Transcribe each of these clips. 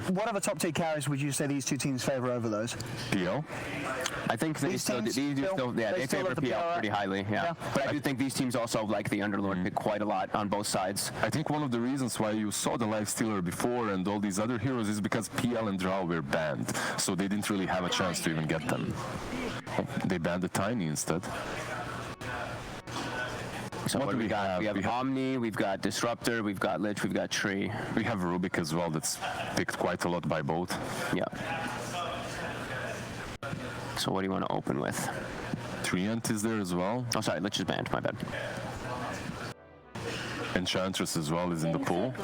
what other top tier carries would you say these two teams favor over those? PL? I think they favor PL pretty highly, yeah. But I do think these teams also like the Underlord pick quite a lot on both sides. I think one of the reasons why you saw the Lifestealer before and all these other heroes is because PL and Drow were banned, so they didn't really have a chance to even get them. They banned the Tiny instead. So what do we got? We have Omni, we've got Disruptor, we've got Lich, we've got Tree. We have Rubik as well, that's picked quite a lot by both. Yeah. So what do you want to open with? Treant is there as well. Oh, sorry, Lich is banned, my bad. Enchantress as well is in the pool.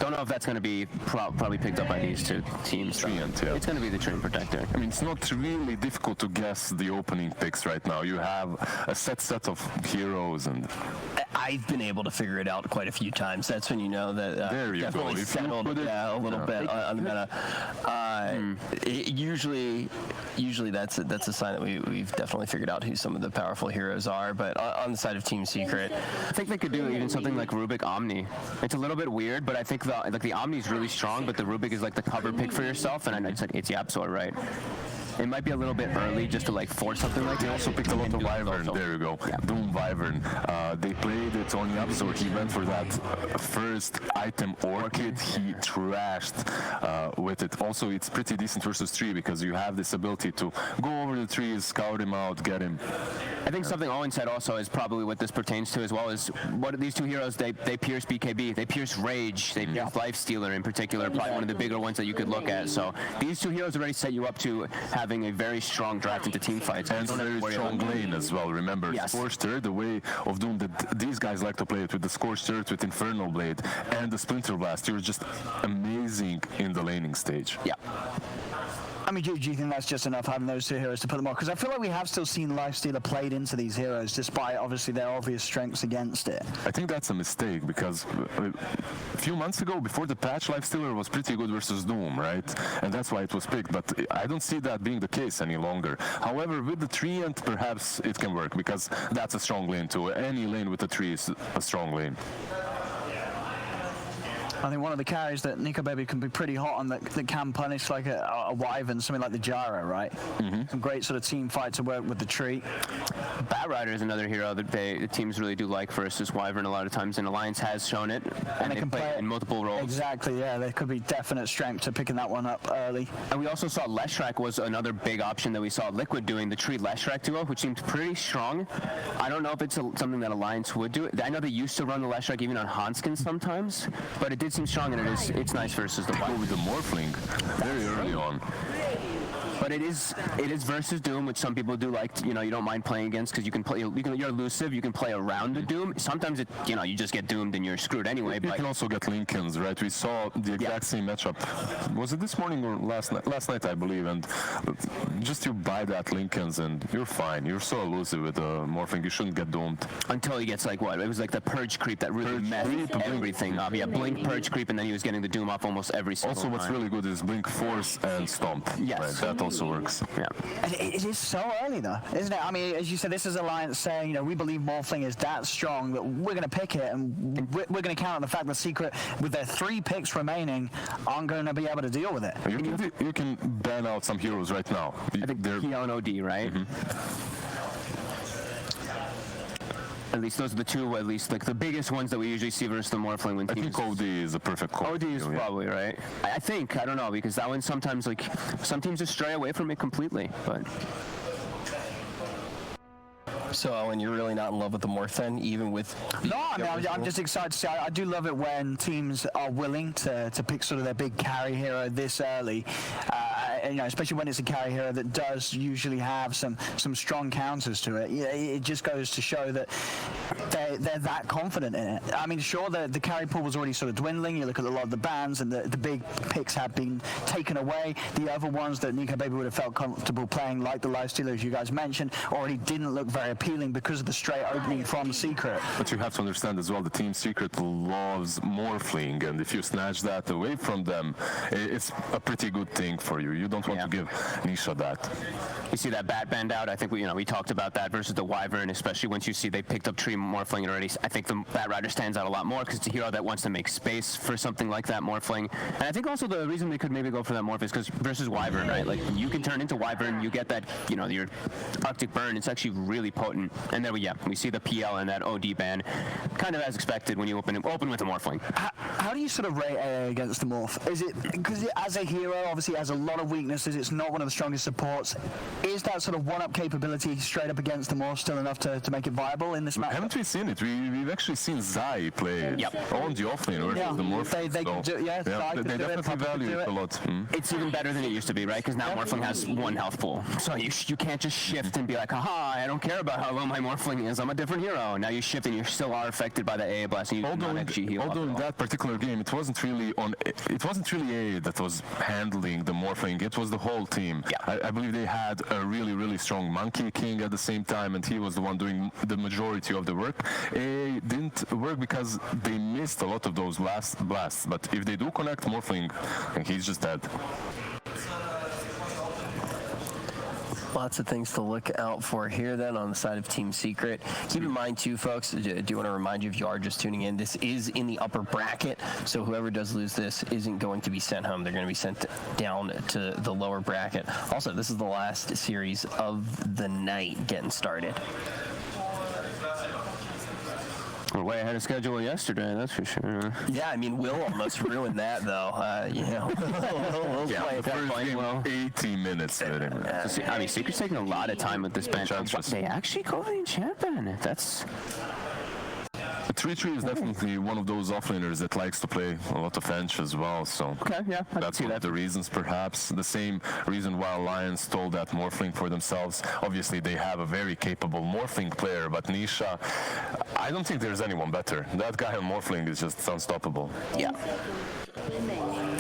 Don't know if that's going to be probably picked up by these two teams. Treant, yeah. It's going to be the Treant Protector. I mean, it's not really difficult to guess the opening picks right now. You have a set of heroes, and I've been able to figure it out quite a few times. That's when you know that there you definitely go. Settled a little bit on the meta. Usually that's a sign that we've definitely figured out who some of the powerful heroes are. But on the side of Team Secret, I think they could do even something like Rubik Omni. It's a little bit weird, but I think the Omni is really strong, but the Rubik is like the cover pick for yourself, and I know it's Yapzor, right? It might be a little bit early just to like force something like that. They also picked a lot of Wyvern. There you go. Yeah. Doom Wyvern. They played it on Yapzor. He went for that first item Orchid. He trashed with it. Also, it's pretty decent versus tree because you have this ability to go over the trees, scout him out, get him. I think something Owen said also is probably what this pertains to as well is what are these two heroes? They pierce BKB, they pierce Rage, they pierce Lifestealer in particular, probably one of the bigger ones that you could look at. So these two heroes already set you up to having a very strong draft into team fights. And a very strong lane as well. Remember, Scorched Earth, the way of Doom that these guys like to play it with the Scorched Earth, with Infernal Blade, and the Splinter Blast. You're just amazing in the laning stage. Yeah. I mean, do you think that's just enough having those two heroes to put them off? Because I feel like we have still seen Lifestealer played into these heroes, despite obviously their obvious strengths against it. I think that's a mistake because a few months ago, before the patch, Lifestealer was pretty good versus Doom, right? And that's why it was picked. But I don't see that being the case any longer. However, with the Treant, perhaps it can work because that's a strong lane too. Any lane with a tree is a strong lane. I think one of the carries that Nico Baby can be pretty hot on that can punish like a Wyvern, something like the Gyro, right? Some great sort of team fight to work with the tree. Bat Rider is another hero that the teams really do like versus Wyvern a lot of times, and Alliance has shown it, and they can play it in multiple roles. Exactly, yeah. There could be definite strength to picking that one up early. And we also saw Leshrac was another big option that we saw Liquid doing, the Tree Leshrac duo, which seemed pretty strong. I don't know if it's something that Alliance would do. I know they used to run the Leshrac even on Hanskin sometimes, but it did seem strong, and it's nice versus the Wyvern. With the Morphling very early on. But it is versus Doom, which some people do like. You don't mind playing against because you can play. You're elusive. You can play around the Doom. Sometimes you just get doomed and you're screwed anyway. You can also get Lincolns, right? We saw the exact same matchup. Was it this morning or last night? Last night, I believe. And just you buy that Lincolns and you're fine. You're so elusive with Morphling. You shouldn't get doomed until he gets like what? It was like the Purge creep that really messed everything up. Yeah, Blink, Purge creep, and then he was getting the Doom off almost every single time. Also, what's really good is Blink, Force, and Stomp. Yes. Right? That also works. Yeah. It is so early though, isn't it? I mean, as you said, this is Alliance saying, we believe Morphling is that strong that we're going to pick it, and we're going to count on the fact that Secret, with their 3 picks remaining, aren't going to be able to deal with it. You can ban out some heroes right now. I think they're Keon OD, right? At least those are the two, at least like the biggest ones that we usually see versus the Morphling when teams. I think OD is a perfect call. OD is probably right. I think, I don't know, because that one sometimes, like, some teams just stray away from it completely, but... So, Owen, you're really not in love with the Morph then, even with... No, I mean, I'm just excited to see. I do love it when teams are willing to pick sort of their big carry hero this early. Especially when it's a carry hero that does usually have some strong counters to it. It just goes to show that they're that confident in it. I mean, sure, the carry pool was already sort of dwindling. You look at a lot of the bans, and the big picks have been taken away. The other ones that Nico Baby would have felt comfortable playing, like the Lifestealer, as you guys mentioned, already didn't look very appealing because of the straight opening from Secret. But you have to understand as well, the Team Secret loves Morphling, and if you snatch that away from them, it's a pretty good thing for you. You don't want to give Nisha that. You see that bat bend out. I think we talked about that versus the Wyvern, especially once you see they picked up Tree Morphling already. I think the Bat Rider stands out a lot more because it's a hero that wants to make space for something like that Morphling. And I think also the reason they could maybe go for that Morph is because versus Wyvern, right? Like you can turn into Wyvern, you get that, your Arctic Burn. It's actually really potent. And then we see the PL and that OD ban, kind of as expected when you open with a Morphling. How do you sort of rate AA against the Morph? Is it because as a hero, obviously has a lot of weaknesses. It's not one of the strongest supports. Is that sort of one-up capability straight up against the Morph still enough to make it viable in this match? Haven't we seen it? We've actually seen Zai play on the offlane versus the Morph. They definitely value it a lot. It's even better than it used to be, right? Because now Morphling has one health pool. So you can't just shift and be like, haha, I don't care about how low my Morphling is. I'm a different hero. Now you shift and you still are affected by the AA blast. And you although in that particular game, it wasn't really AA that was handling the Morphling. It was the whole team. Yeah. I believe they had a really, really strong Monkey King at the same time, and he was the one doing the majority of the work. AA didn't work because they missed a lot of those last blasts. But if they do connect Morphling, he's just dead. Lots of things to look out for here then on the side of Team Secret. Keep in mind too, folks, I do want to remind you if you are just tuning in, this is in the upper bracket, so whoever does lose this isn't going to be sent home. They're going to be sent down to the lower bracket. Also, this is the last series of the night getting started. We're way ahead of schedule yesterday, that's for sure. Yeah, I mean, Will almost ruined that, though. We'll play First game, 80 minutes. I mean, Secret's taking a lot of time with this bench. They actually go in champion. That's... 3-3 is definitely one of those offlaners that likes to play a lot of Ench as well, so that's one of the reasons, perhaps. The same reason why Alliance stole that Morphling for themselves. Obviously, they have a very capable Morphling player, but Nisha, I don't think there's anyone better. That guy on Morphling is just unstoppable. Yeah.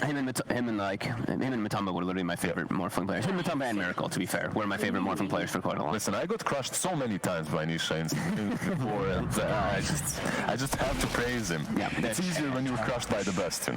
Him and Matamba were literally my favorite Morphling players. Him, Matamba, and Miracle, to be fair, were my favorite Morphling players for quite a while. Listen, I got crushed so many times by Nisha before, and I just have to praise him. Yeah, it's easier when you're crushed by the best,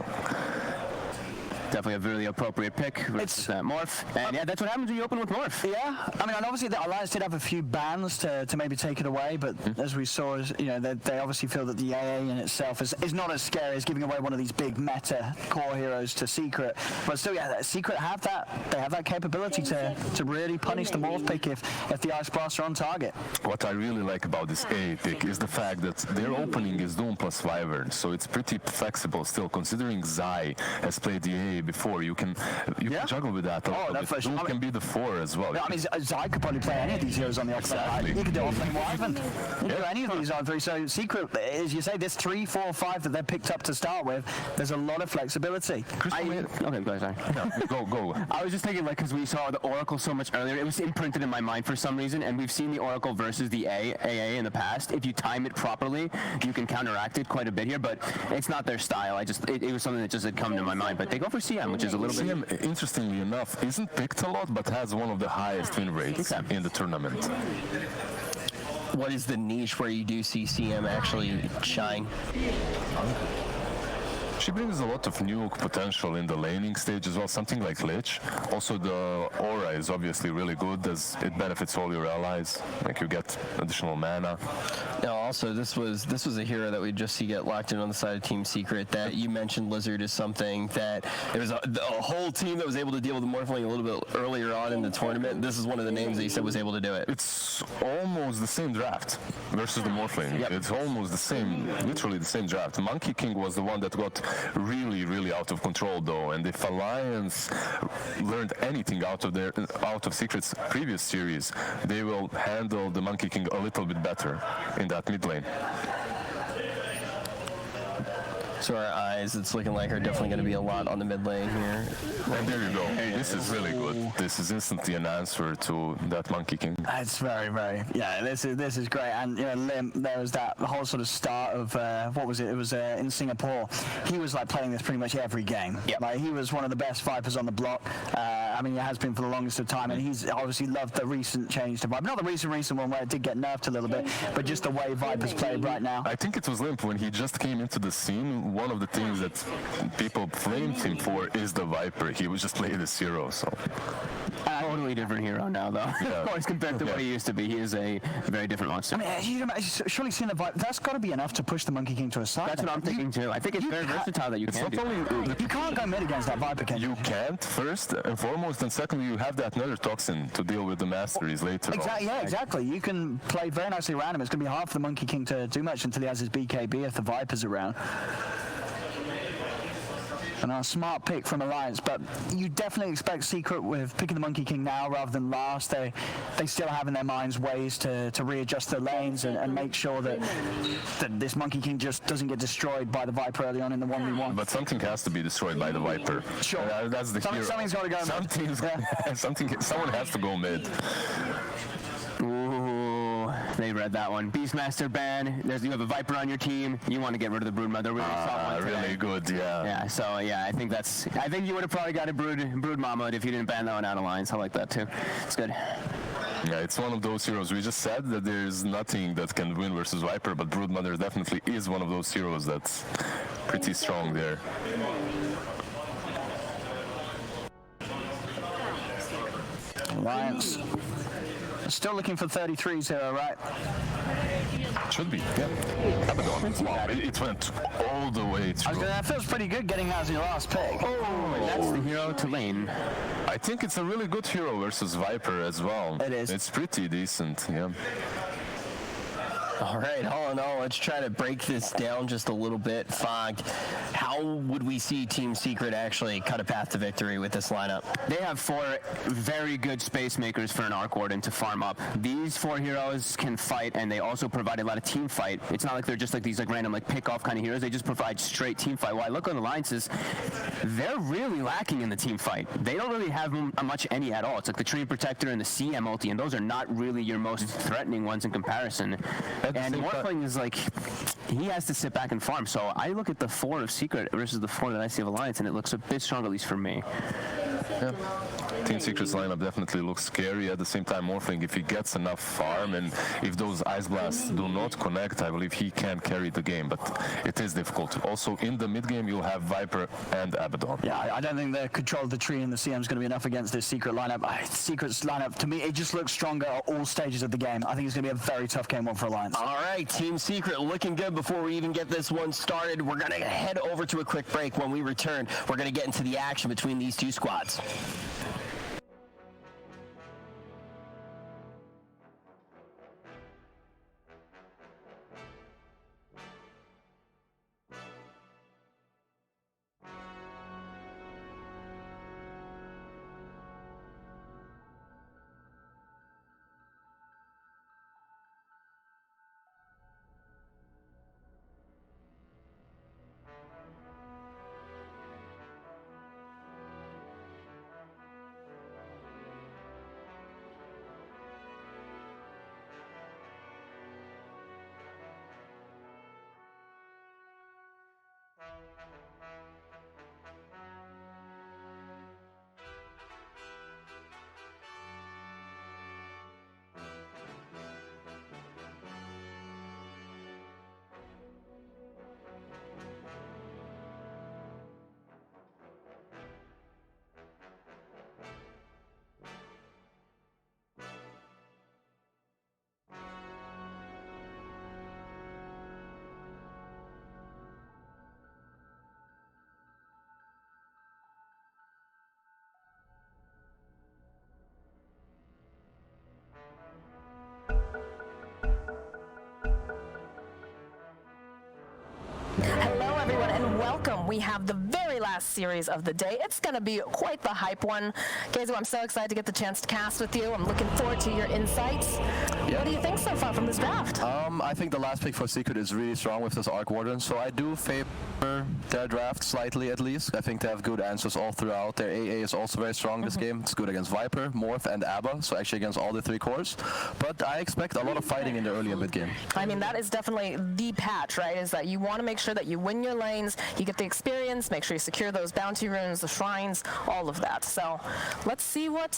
Definitely a really appropriate pick versus that Morph. And that's what happens when you open with Morph. Yeah, I mean, and obviously the Alliance did have a few bans to maybe take it away, but as we saw, they obviously feel that the AA in itself is not as scary as giving away one of these big meta core heroes to Secret. But still, Secret have that capability to really punish the Morph pick if the Ice Blasts are on target. What I really like about this AA pick is the fact that their opening is Doom plus Wyvern, so it's pretty flexible still, considering Zai has played the AA before. You can juggle with that a little bit. Doom can be the 4 as well. I mean, Zai could probably play any of these heroes on the offline. Exactly. He could do offlane Wyvern. He could do any of these on 3. So Secret, as you say, this 3, 4, 5 that they've picked up to start with, there's a lot of flexibility. Okay, go, sorry. Go. I was just thinking, because we saw the Oracle so much earlier, it was imprinted in my mind for some reason, and we've seen the Oracle versus the AA in the past. If you time it properly, you can counteract it quite a bit here, but it's not their style. It was something that just had come to my mind. But they go for CM, which is a little bit... CM, interestingly enough, isn't picked a lot, but has one of the highest win rates in the tournament. What is the niche where you do see CM actually shine? She brings a lot of nuke potential in the laning stage as well, something like Lich. Also, the aura is obviously really good as it benefits all your allies. Like, you get additional mana. Now, also, this was a hero that we just see get locked in on the side of Team Secret. That you mentioned Lizard is something that there was a whole team that was able to deal with the Morphling a little bit earlier on in the tournament. This is one of the names that you said was able to do it. It's almost the same draft versus the Morphling. Yep. It's almost the same, literally the same draft. Monkey King was the one that got really, really out of control, though. And if Alliance learned anything out of Secret's previous series, they will handle the Monkey King a little bit better in that mid lane. So our eyes, it's looking like are definitely going to be a lot on the mid lane here. And there you go. This is really good. This is instantly an answer to that Monkey King. It's very, very, this is great. And Lim, there was that whole sort of start of what was it? It was in Singapore. He was like playing this pretty much every game. Yep. Like he was one of the best Vipers on the block. I mean, it has been for the longest of time, and he's obviously loved the recent change to Viper. Not the recent one where it did get nerfed a little bit, but just the way Viper's played right now. I think it was Limp when he just came into the scene. One of the things that people blamed him for is the Viper. He was just playing this hero, so. Totally different hero now, though. Yeah. Of course, compared to what he used to be, he is a very different monster. I mean, surely seeing the Viper, that's got to be enough to push the Monkey King to a side. That's what I'm thinking too. I think it's very versatile that you can do. You can't go mid against that Viper, can you? You can't, first and foremost, and secondly, you have that Nether Toxin to deal with the Masteries later Exactly, on. yeah, exactly. You can play very nicely around him. It's going to be hard for the Monkey King to do much until he has his BKB if the Viper's around. And a smart pick from Alliance, but you definitely expect Secret with picking the Monkey King now rather than last. They still have in their minds ways to readjust their lanes and make sure that this Monkey King just doesn't get destroyed by the Viper early on in the 1v1. But something has to be destroyed by the Viper. Sure. That's the hero. Something's got to go mid. Someone has to go mid. Ooh, they read that one. Beastmaster ban. You have a Viper on your team. You want to get rid of the Broodmother. Really saw one today. Really good, yeah. Yeah, so yeah, I think you would have probably got a Brood Mama if you didn't ban that one out of Alliance. I like that too. It's good. Yeah, it's one of those heroes. We just said that there's nothing that can win versus Viper, but Broodmother definitely is one of those heroes that's pretty strong there. Alliance. Still looking for 33-0, right? Should be, yeah. Abaddon. Wow, it went all the way through. That feels pretty good getting that as your last pick. Oh, that's the hero to lane. I think it's a really good hero versus Viper as well. It is. It's pretty decent, yeah. All right, all in all, let's try to break this down just a little bit. Fog, how would we see Team Secret actually cut a path to victory with this lineup? They have 4 very good space makers for an Arc Warden to farm up. These 4 heroes can fight, and they also provide a lot of team fight. It's not like they're just like these random pick-off kind of heroes. They just provide straight team fight. While I look on Alliances, they're really lacking in the team fight. They don't really have much any at all. It's like the Tree Protector and the CM ulti, and those are not really your most threatening ones in comparison. And Morphling is he has to sit back and farm. So I look at the 4 of Secret versus the 4 that I see of Alliance, and it looks a bit stronger, at least for me. Yeah. Team Secret's lineup definitely looks scary. At the same time, Morphling, if he gets enough farm and if those Ice Blasts do not connect, I believe he can carry the game, but it is difficult. Also, in the mid game, you'll have Viper and Abaddon. Yeah, I don't think the control of the tree and the CM is going to be enough against this Secret lineup. Secret's lineup, to me, it just looks stronger at all stages of the game. I think it's going to be a very tough game 1 for Alliance. All right, Team Secret looking good. Before we even get this one started, we're going to head over to a quick break. When we return, we're going to get into the action between these 2 squads. Hello, everyone, and welcome. We have the very last series of the day. It's going to be quite the hype one. Gazo, I'm so excited to get the chance to cast with you. I'm looking forward to your insights. What do you think so far from this draft? I think the last pick for Secret is really strong with this Arc Warden, so I do favor their draft slightly at least. I think they have good answers all throughout. Their AA is also very strong this game. It's good against Viper, Morph, and Abba, so actually against all the 3 cores. But I expect a lot of fighting in the early and mid game. I mean, that is definitely the patch, right? Is that you want to make sure that you win your lanes, you get the experience, make sure you secure those bounty runes, the shrines, all of that. So let's see what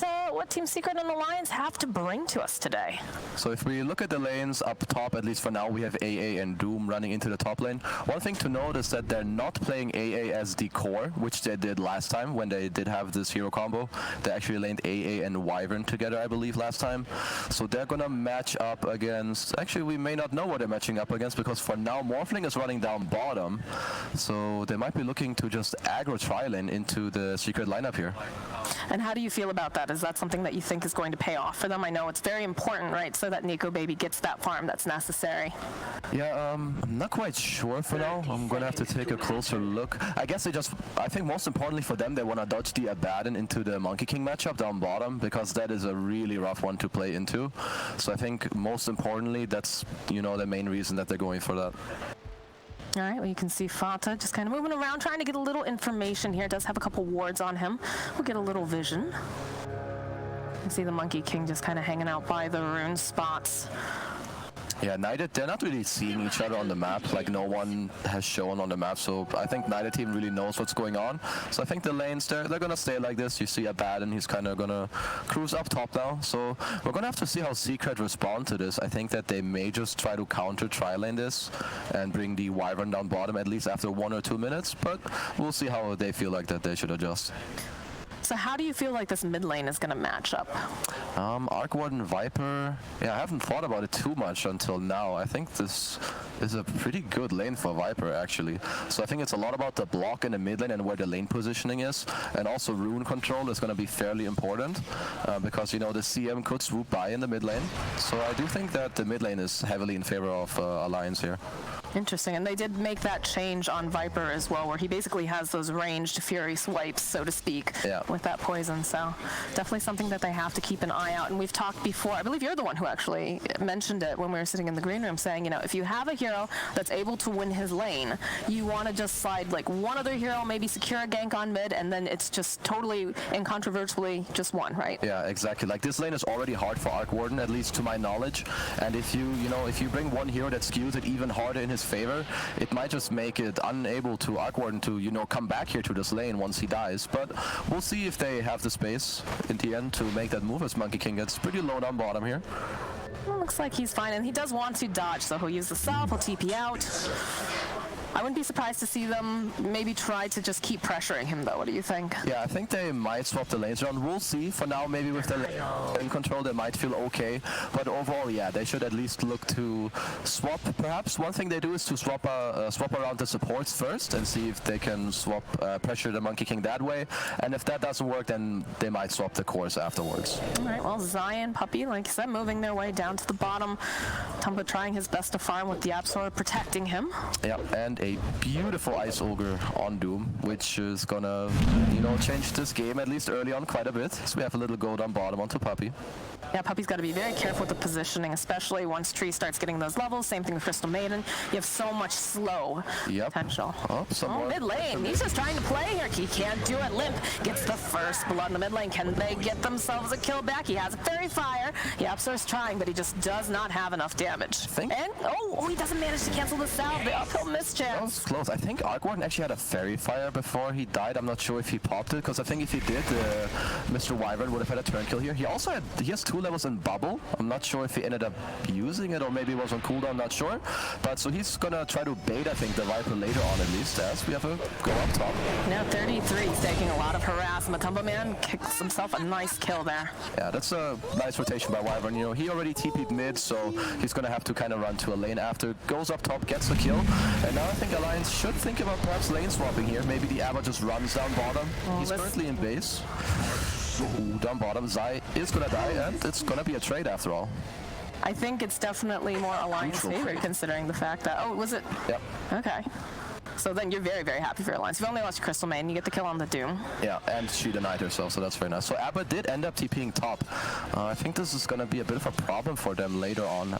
Team Secret and Alliance have to bring to us today. So if we look at the lanes up top, at least for now, we have AA and Doom running into the top lane. One thing to note is that they're not playing AA as the core, which they did last time when they did have this hero combo. They actually laned AA and Wyvern together, I believe, last time. So they're gonna match up against... Actually, we may not know what they're matching up against, because for now, Morphling is running down bottom. So they might be looking to just aggro tri-lane into the Secret lineup here. And how do you feel about that? Is that something that you think is going to pay off for them? I know it's very important, right, so that Nico Baby gets that farm that's necessary. Yeah, I'm not quite sure for now. I'm gonna have to take a closer look. I guess I think most importantly for them, they want to dodge the Abaddon into the Monkey King matchup down bottom, because that is a really rough one to play into. So I think most importantly, that's, you know, the main reason that they're going for that. All right, well, you can see Fata just kind of moving around, trying to get a little information here. Does have a couple wards on him. We'll get a little vision. You can see the Monkey King just kind of hanging out by the rune spots. Yeah, neither, they're not really seeing each other on the map. Like, no one has shown on the map, so I think neither team really knows what's going on. So I think the lanes, they're gonna stay like this. You see Abaddon, he's kind of gonna cruise up top now. So we're gonna have to see how Secret respond to this. I think that they may just try to counter tri-lane this and bring the Wyvern down bottom, at least after 1 or 2 minutes, but we'll see how they feel like that they should adjust. So how do you feel like this mid lane is going to match up? Arc Warden Viper, yeah, I haven't thought about it too much until now. I think this is a pretty good lane for Viper, actually. So I think it's a lot about the block in the mid lane and where the lane positioning is. And also rune control is going to be fairly important because, you know, the CM could swoop by in the mid lane. So I do think that the mid lane is heavily in favor of Alliance here. Interesting, and they did make that change on Viper as well, where he basically has those ranged Fury swipes, so to speak, with that poison. So definitely something that they have to keep an eye out. And we've talked before, I believe you're the one who actually mentioned it when we were sitting in the green room, saying, you know, if you have a hero that's able to win his lane, you want to just slide like one other hero, maybe secure a gank on mid, and then it's just totally incontrovertibly just one, right? Yeah, exactly. Like, this lane is already hard for Arc Warden, at least to my knowledge. And if you bring one hero that skews it even harder in his favor, it might just make it unable to Arc Warden to, you know, come back here to this lane once he dies. But we'll see if they have the space in the end to make that move, as Monkey King gets pretty low down bottom here. Well, looks like he's fine, and he does want to dodge, so he'll use the self, he'll TP out. I wouldn't be surprised to see them maybe try to just keep pressuring him, though. What do you think? Yeah, I think they might swap the lanes around. We'll see. For now, maybe with the lane control, they might feel okay. But overall, yeah, they should at least look to swap. Perhaps one thing they do is to swap around the supports first and see if they can swap pressure the Monkey King that way. And if that doesn't work, then they might swap the cores afterwards. All right, well, Zion, Puppy, like I said, moving their way down to the bottom. Tumba trying his best to farm with the Absol protecting him. Yeah, and a beautiful Ice Ogre on Doom, which is gonna, you know, change this game at least early on quite a bit. So we have a little gold on bottom onto Puppy. Yeah, Puppy's got to be very careful with the positioning, especially once Tree starts getting those levels. Same thing with Crystal Maiden. You have so much slow potential. Mid lane. He's just trying to play here. He can't do it. Limp gets the first blood in the mid lane. Can they get themselves a kill back? He has a Fairy Fire. Yapsor's trying, but he just does not have enough damage. And, he doesn't manage to cancel the salve. The uphill mischance. That was close. I think Arc Warden actually had a Fairy Fire before he died. I'm not sure if he popped it, because I think if he did, Mr. Wyvern would have had a turn kill here. He has 2 levels in Bubble. I'm not sure if he ended up using it or maybe it was on cooldown, not sure. But so he's gonna try to bait, I think, the Viper later on at least, as we have a go up top. Now 33 is taking a lot of harassment. Tumba Man kicks himself a nice kill there. Yeah, that's a nice rotation by Wyvern. You know, he already TP'd mid, so he's gonna have to kind of run to a lane after. Goes up top, gets the kill. And now I think Alliance should think about perhaps lane swapping here. Maybe the Abba just runs down bottom. He's currently in base. Down bottom, Zai is gonna die, and it's gonna be a trade after all. I think it's definitely more Alliance favored, considering the fact that... Oh, was it? Yep. Okay. So then you're very, very happy for your Alliance. You've only lost your Crystal Maiden. You get the kill on the Doom. Yeah, and she denied herself, so that's very nice. So Abba did end up TPing top. I think this is going to be a bit of a problem for them later on.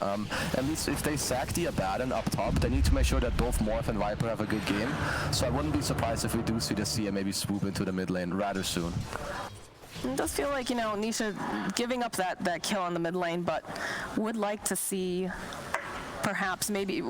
At least if they sack the Abaddon up top, they need to make sure that both Morph and Viper have a good game. So I wouldn't be surprised if we do see the CM maybe swoop into the mid lane rather soon. It does feel like, you know, Nisha giving up that kill on the mid lane, but would like to see perhaps maybe,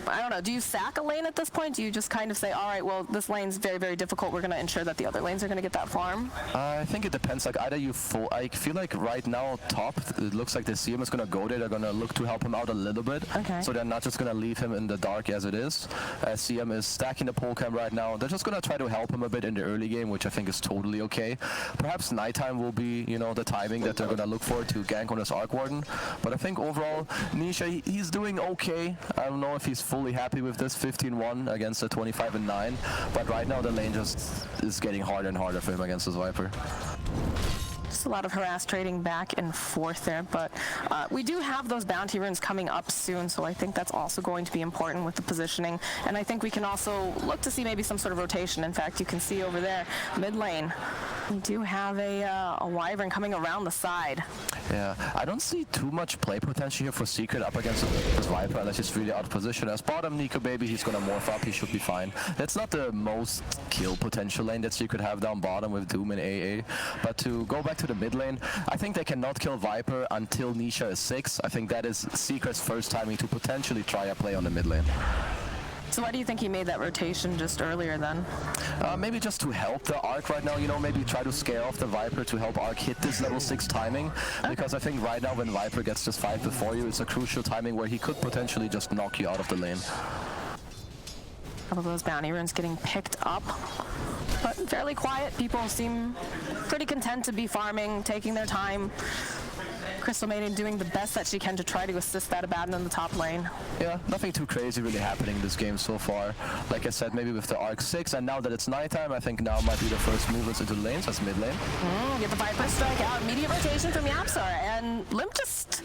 I don't know, do you sack a lane at this point? Do you just kind of say, all right, well, this lane's very, very difficult. We're going to ensure that the other lanes are going to get that farm? I think it depends. Like either you I feel like right now top, it looks like the CM is going to go there. They're going to look to help him out a little bit. Okay. So they're not just going to leave him in the dark as it is. CM is stacking the pole cam right now. They're just going to try to help him a bit in the early game, which I think is totally okay. Perhaps nighttime will be, you know, the timing that they're going to look for to gank on his Arc Warden. But I think overall, Nisha, he's doing okay. I don't know if he's fully happy with this 15-1 against a 25-9. But right now the lane just is getting harder and harder for him against this Viper. Just a lot of harass trading back and forth there, but we do have those bounty runes coming up soon, so I think that's also going to be important with the positioning. And I think we can also look to see maybe some sort of rotation. In fact, you can see over there, mid lane, we do have a Wyvern coming around the side. Yeah, I don't see too much play potential here for Secret up against this Viper unless he's really out of position. As bottom Nico Baby, he's gonna morph up, he should be fine. That's not the most kill potential lane that Secret have down bottom with Doom and AA. But to go back to the mid lane, I think they cannot kill Viper until Nisha is 6. I think that is Secret's first timing to potentially try a play on the mid lane. So why do you think he made that rotation just earlier then? Maybe just to help the Arc right now, you know, maybe try to scare off the Viper to help Arc hit this level 6 timing. Because I think right now when Viper gets this 5 before you, it's a crucial timing where he could potentially just knock you out of the lane. A couple of those bounty runes getting picked up, but fairly quiet. People seem pretty content to be farming, taking their time. Crystal Maiden doing the best that she can to try to assist that Abaddon in the top lane. Yeah, nothing too crazy really happening in this game so far. Like I said, maybe with the Arc 6, and now that it's nighttime, I think now might be the first movements into the lanes, that's mid lane. Get the Viper strike out, immediate rotation from Yapsar, and Limp just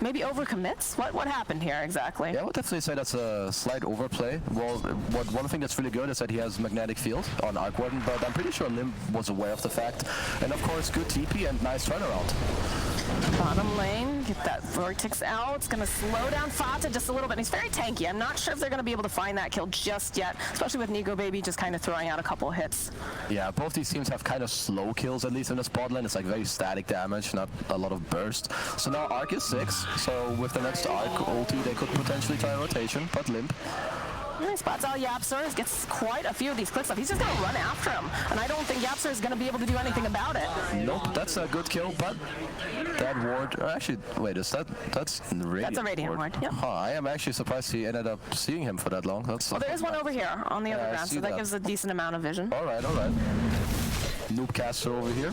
maybe overcommits? What happened here exactly? Yeah, I would definitely say that's a slight overplay. Well, one thing that's really good is that he has Magnetic Field on Arc Warden, but I'm pretty sure Limp was aware of the fact. And of course, good TP and nice turnaround. Bottom lane, get that Vortex out. It's going to slow down Fata just a little bit. He's very tanky. I'm not sure if they're going to be able to find that kill just yet, especially with Nico Baby just kind of throwing out a couple hits. Yeah, both these teams have kind of slow kills, at least in the spot lane. It's like very static damage, not a lot of burst. So now Arc is 6, so with the next Arc ulti, they could potentially try a rotation, but Limp. He spots out Yapsar, gets quite a few of these clicks off. He's just going to run after him, and I don't think Yapsar is going to be able to do anything about it. Nope, that's a good kill, but that ward, actually, wait, is that's Radiant? That's a Radiant ward, yeah. Huh, I am actually surprised he ended up seeing him for that long. Well, there is one over here on the other ground, so that gives a decent amount of vision. All right. Noob caster over here.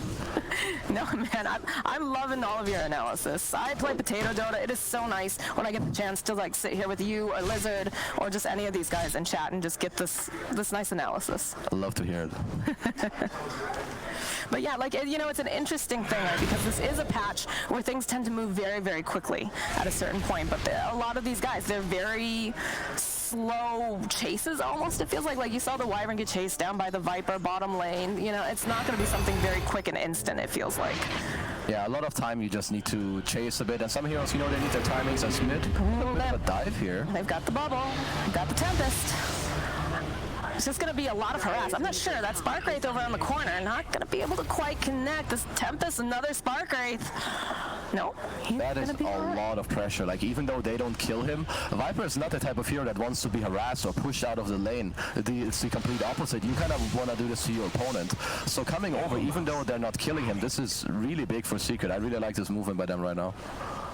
No, man, I'm loving all of your analysis. I play Potato Dota. It is so nice when I get the chance to like sit here with you or Lizard or just any of these guys and chat and just get this nice analysis. I love to hear it. But yeah, like, you know, it's an interesting thing, right? Because this is a patch where things tend to move very, very quickly at a certain point. But a lot of these guys, they're very slow chases almost. It feels like you saw the Wyvern get chased down by the Viper bottom lane. You know, it's not going to be something very quick and instant, it feels like. Yeah, a lot of time you just need to chase a bit. And some heroes, you know, they need their timings as mid. A bit of a dive here. They've got the bubble. They've got the Tempest. It's just going to be a lot of harass. I'm not sure. That Spark Wraith over on the corner, not going to be able to quite connect. This Tempest, another Spark Wraith. No, that is a lot of pressure. Like, even though they don't kill him, Viper is not the type of hero that wants to be harassed or pushed out of the lane. It's the complete opposite. You kind of want to do this to your opponent. So coming over, even though they're not killing him, this is really big for Secret. I really like this movement by them right now.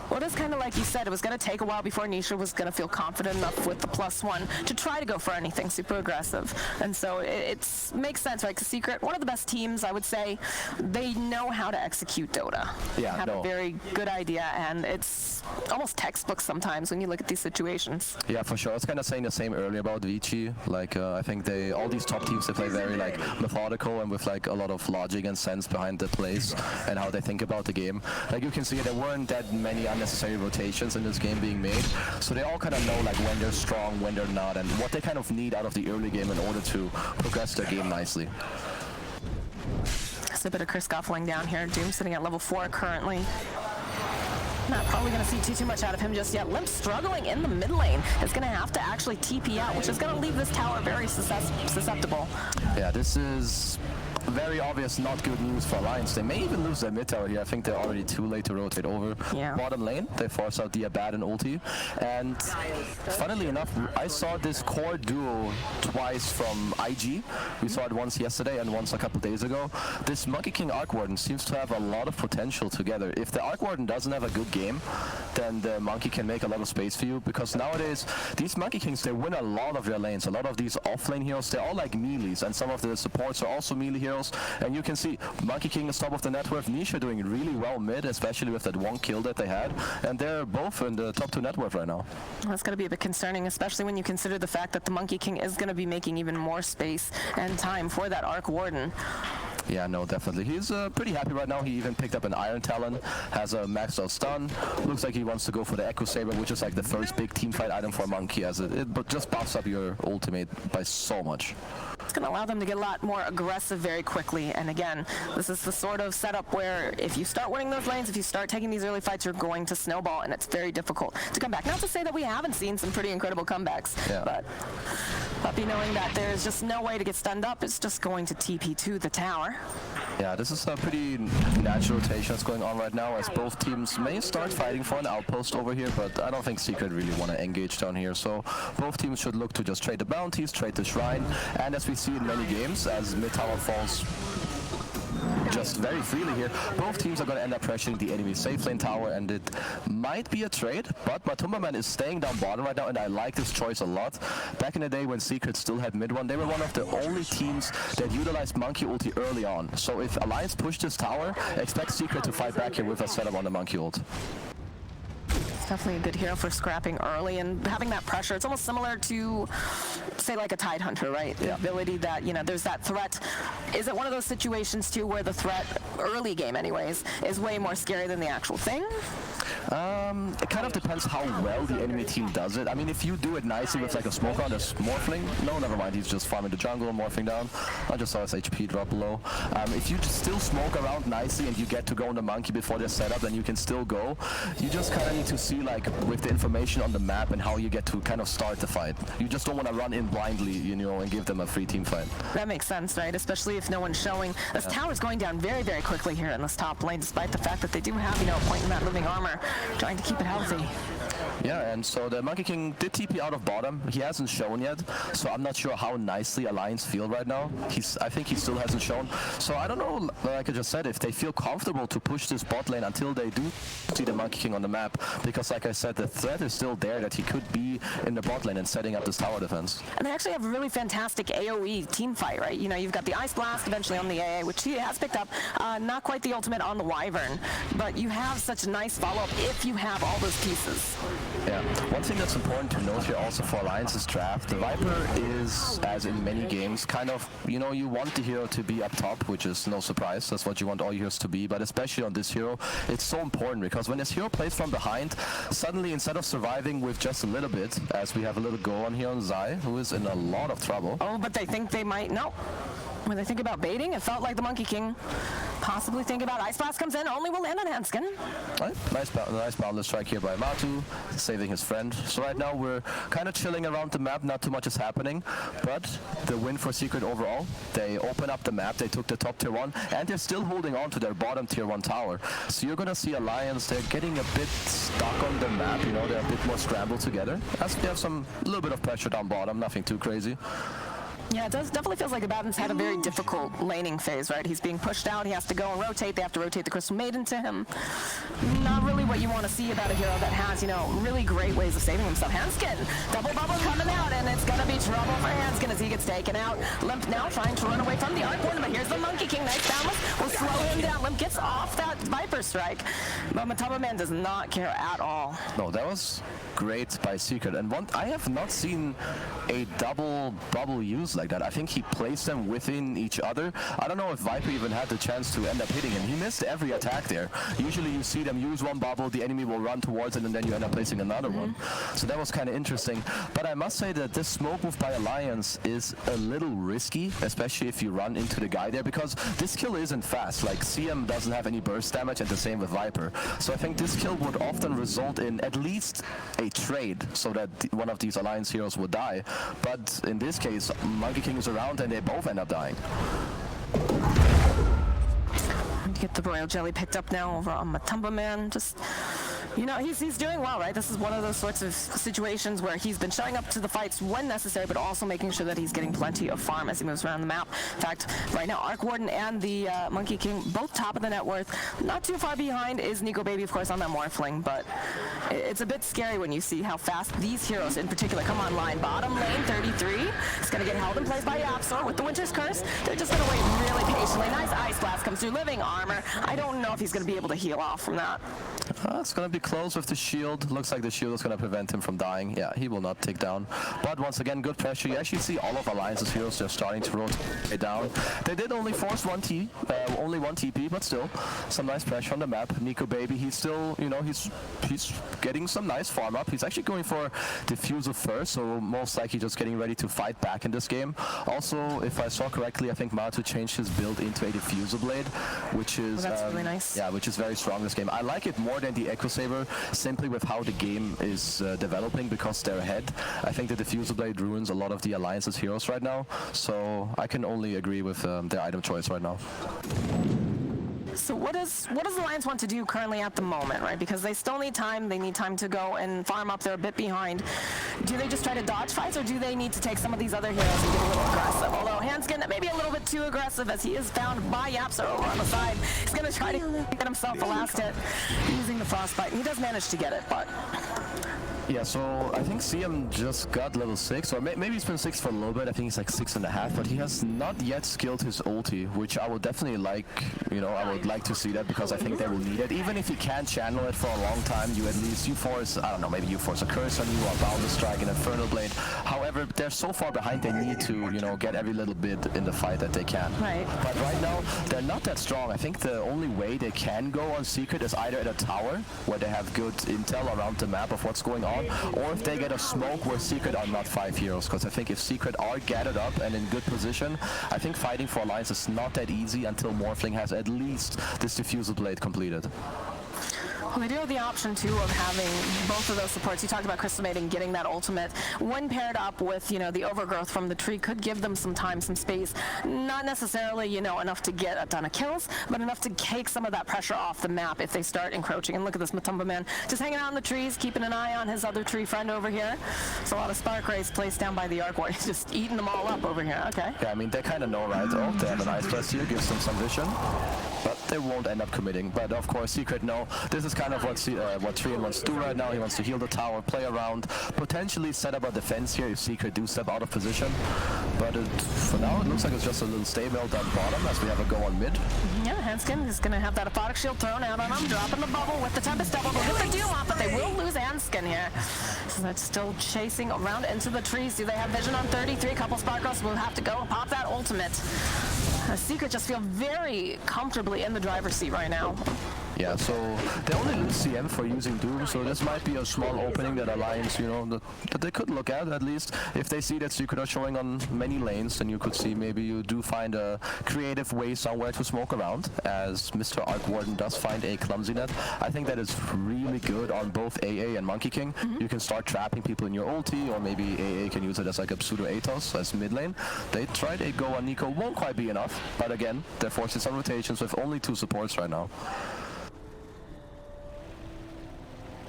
Well, it is kind of like you said, it was going to take a while before Nisha was going to feel confident enough with the +1 to try to go for anything super aggressive. And so it makes sense, right? Because Secret, one of the best teams, I would say, they know how to execute Dota. Yeah, have a very good idea, and it's almost textbook sometimes when you look at these situations. Yeah, for sure. I was kind of saying the same earlier about Vici. Like, I think all these top teams, they play very like methodical and with like a lot of logic and sense behind the plays and how they think about the game. Like, you can see there weren't that many unnecessary rotations in this game being made, so they all kind of know like when they're strong, when they're not, and what they kind of need out of the early game in order to progress their game nicely. There's a bit of Chris Scuffling down here. Doom sitting at level 4 currently. Not probably going to see too much out of him just yet. Limp struggling in the mid lane. Is going to have to actually TP out, which is going to leave this tower very susceptible. Yeah, this is very obvious not good news for Alliance. They may even lose their mid tower here. I think they're already too late to rotate over bottom lane. They force out the Abad and ulti. And funnily enough, I saw this core duo twice from IG. We saw it once yesterday and once a couple days ago. This Monkey King Arc Warden seems to have a lot of potential together. If the Arc Warden doesn't have a good game, then the Monkey can make a lot of space for you, because nowadays these Monkey Kings, they win a lot of their lanes. A lot of these off-lane heroes, they're all like melees, and some of the supports are also melee heroes. And you can see Monkey King is top of the net worth, Nisha doing really well mid, especially with that one kill that they had, and they're both in the top 2 net worth right now. That's going to be a bit concerning, especially when you consider the fact that the Monkey King is going to be making even more space and time for that Arc Warden. Yeah, no, definitely. He's pretty happy right now. He even picked up an Iron Talon, has a maxed out stun. Looks like he wants to go for the Echo Saber, which is like the first big teamfight item for Monkey, as it just buffs up your ultimate by so much. It's going to allow them to get a lot more aggressive very quickly. And again, this is the sort of setup where if you start winning those lanes, if you start taking these early fights, you're going to snowball, and it's very difficult to come back. Not to say that we haven't seen some pretty incredible comebacks, but Puppy knowing that there's just no way to get stunned up, it's just going to TP to the tower. Yeah, this is a pretty natural rotation that's going on right now, as both teams may start fighting for an outpost over here, but I don't think Secret really want to engage down here. So both teams should look to just trade the bounties, trade the shrine, and as we see in many games, as mid tower falls just very freely here, both teams are going to end up pressuring the enemy safe lane tower, and it might be a trade, but Matumba Man is staying down bottom right now, and I like this choice a lot. Back in the day when Secret still had mid one, they were one of the only teams that utilized Monkey ulti early on. So if Alliance push this tower, expect Secret to fight back here with a setup on the Monkey ult. It's definitely a good hero for scrapping early and having that pressure. It's almost similar to, say, like a Tide Hunter, right? The ability that, you know, there's that threat. Is it one of those situations, too, where the threat, early game anyways, is way more scary than the actual thing? It kind of depends how well the enemy team does it. I mean, if you do it nicely with like a smoke on, there's morphling. No, never mind. He's just farming the jungle, morphing down. I just saw his HP drop below. If you just still smoke around nicely and you get to go on the Monkey before they're set up, then you can still go. You just kind of need to see, like, with the information on the map and how you get to kind of start the fight. You just don't want to run in blindly, you know, and give them a free team fight. That makes sense, right? Especially if no one's showing. This tower's going down very, very quickly here in this top lane, despite the fact that they do have, you know, a point in that living armor, trying to keep it healthy. Yeah, and so the Monkey King did TP out of bottom. He hasn't shown yet, so I'm not sure how nicely Alliance feel right now. I think he still hasn't shown. So I don't know, like I just said, if they feel comfortable to push this bot lane until they do see the Monkey King on the map, because like I said, the threat is still there that he could be in the bot lane and setting up this tower defense. And they actually have a really fantastic AoE team fight, right? You know, you've got the Ice Blast eventually on the AA, which he has picked up. Not quite the ultimate on the Wyvern, but you have such a nice follow-up if you have all those pieces. Yeah, one thing that's important to note here also for Alliance's draft, the Viper is, as in many games, kind of, you know, you want the hero to be up top, which is no surprise. That's what you want all heroes to be, but especially on this hero, it's so important because when this hero plays from behind, suddenly instead of surviving with just a little bit, as we have a little go on here on Zai, who is in a lot of trouble. Oh, but they think they might, no. When they think about baiting, it felt like the Monkey King possibly think about Ice Blast comes in, only will land on Hanskin. Right. Nice boundless strike here by Matu, saving his friend. So right now we're kind of chilling around the map, not too much is happening, but the win for Secret overall, they open up the map, they took the top tier 1, and they're still holding on to their bottom tier 1 tower. So you're going to see Alliance, they're getting a bit stuck on the map, you know, they're a bit more scrambled together, as they have a little bit of pressure down bottom, nothing too crazy. Yeah, it definitely feels like Abaddon's had a very difficult laning phase, right? He's being pushed out, he has to go and rotate, they have to rotate the Crystal Maiden to him. Not really what you want to see about a hero that has, you know, really great ways of saving himself. Hanskin, double bubble coming out, and it's going to be trouble for Hanskin as he gets taken out. Limp now trying to run away from the Arc Warden, but here's the Monkey King, nice boundless, will slow him down. Limp gets off that Viper strike, but Mataba Man does not care at all. No, that was great by Secret, and I have not seen a double bubble used like that. I think he placed them within each other. I don't know if Viper even had the chance to end up hitting him. He missed every attack there. Usually you see them use one bubble, the enemy will run towards it, and then you end up placing another one. So that was kind of interesting. But I must say that this smoke move by Alliance is a little risky, especially if you run into the guy there, because this kill isn't fast. Like, CM doesn't have any burst damage, and the same with Viper. So I think this kill would often result in at least a trade, so that one of these Alliance heroes would die. But in this case, Monkey King is around and they both end up dying. Get the royal jelly picked up now over on Matumba Man. Just, you know, he's doing well, right? This is one of those sorts of situations where he's been showing up to the fights when necessary, but also making sure that he's getting plenty of farm as he moves around the map. In fact, right now, Arc Warden and the Monkey King, both top of the net worth. Not too far behind is Nico Baby, of course, on that Morphling, but it's a bit scary when you see how fast these heroes in particular come online. Bottom lane, 33. It's going to get held in place by Yapsor with the Winter's Curse. They're just going to wait really patiently. Nice Ice Blast comes through. Living Armor. I don't know if he's going to be able to heal off from that. It's going to be close with the shield. Looks like the shield is going to prevent him from dying. Yeah, he will not take down. But once again, good pressure. You actually see all of Alliance's heroes just starting to rotate down. They did only force only one TP, but still some nice pressure on the map. Nico Baby, he's still, you know, he's getting some nice farm up. He's actually going for Diffusal first, so most likely just getting ready to fight back in this game. Also, if I saw correctly, I think Matu changed his build into a Diffusal Blade, which is that's really nice. Yeah, which is very strong this game. I like it more than the Echo Saber, simply with how the game is developing, because they're ahead. I think the Diffusal Blade ruins a lot of the Alliance's heroes right now, so I can only agree with their item choice right now. So what does Alliance want to do currently at the moment, right? Because they still need time. They need time to go and farm up. They're a bit behind. Do they just try to dodge fights, or do they need to take some of these other heroes and get a little aggressive? Although Hanskin may be a little bit too aggressive, as he is found by Yapsor over on the side. He's going to try to get himself a last hit using the Frostbite. He does manage to get it, but... Yeah, so I think CM just got level 6, or maybe he's been 6 for a little bit. I think he's like 6.5, but he has not yet skilled his ulti, which I would definitely like, you know, I would like to see that, because I think they will need it. Even if you can't channel it for a long time, you at least, you force, I don't know, maybe you force a curse on you, or Boundless Strike, an Infernal Blade. However, they're so far behind, they need to, you know, get every little bit in the fight that they can. Right. But right now, they're not that strong. I think the only way they can go on Secret is either at a tower, where they have good intel around the map of what's going on, or if they get a smoke where Secret are not 5 heroes, because I think if Secret are gathered up and in good position, I think fighting for Alliance is not that easy until Morphling has at least this Diffusal Blade completed. Well, they do have the option, too, of having both of those supports. You talked about Crystal Maiden getting that ultimate. When paired up with, you know, the overgrowth from the tree, could give them some time, some space. Not necessarily, you know, enough to get a ton of kills, but enough to take some of that pressure off the map if they start encroaching. And look at this Matumba Man just hanging out in the trees, keeping an eye on his other tree friend over here. There's a lot of Spark Rays placed down by the Arc Warden. He's just eating them all up over here. Okay. Yeah, I mean, they kind of know, right? Oh, they have an Ice Blast here, gives them some vision, but they won't end up committing. But of course, Secret know. This is kind of what Trian wants to do right now. He wants to heal the tower, play around, potentially set up a defense here if Secret do step out of position. But for now, it looks like it's just a little stay melt down bottom as we have a go on mid. Yeah, Hanskin is going to have that Aphotic Shield thrown out on him, dropping the bubble with the Tempest Double. They'll get the Doom off, but they will lose Hanskin here. So that's still chasing around into the trees. Do they have vision on 33? A couple Sparkles will have to go and pop that ultimate. Secret just feel very comfortably in the driver's seat right now. Yeah, so they only lose CM for using Doom, so this might be a small opening that Alliance, you know, that they could look at least. If they see that Secret are showing on many lanes, then you could see maybe you do find a creative way somewhere to smoke around, as Mr. Arc Warden does find a Clumsy Net. I think that is really good on both AA and Monkey King. You can start trapping people in your ulti, or maybe AA can use it as like a pseudo Atos as mid lane. They tried a go on Nico, won't quite be enough, but again, they're forcing some rotations with only 2 supports right now.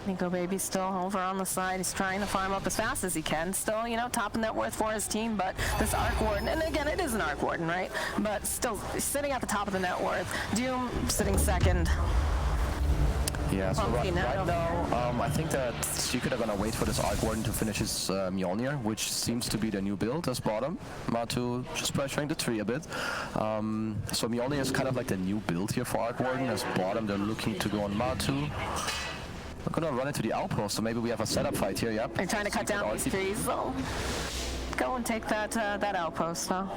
Nico Baby still over on the side. He's trying to farm up as fast as he can. Still, you know, top of net worth for his team, but this Arc Warden, and again, it is an Arc Warden, right? But still sitting at the top of the net worth. Doom sitting second. Yeah, so right now, I think that Secret are going to wait for this Arc Warden to finish his Mjolnir, which seems to be the new build as bottom. Matu just pressuring the tree a bit. So Mjolnir is kind of like the new build here for Arc Warden. As bottom, they're looking to go on Matu. We're going to run into the outpost, so maybe we have a setup fight here, yep. They're trying to cut down these trees, so go and take that outpost, though.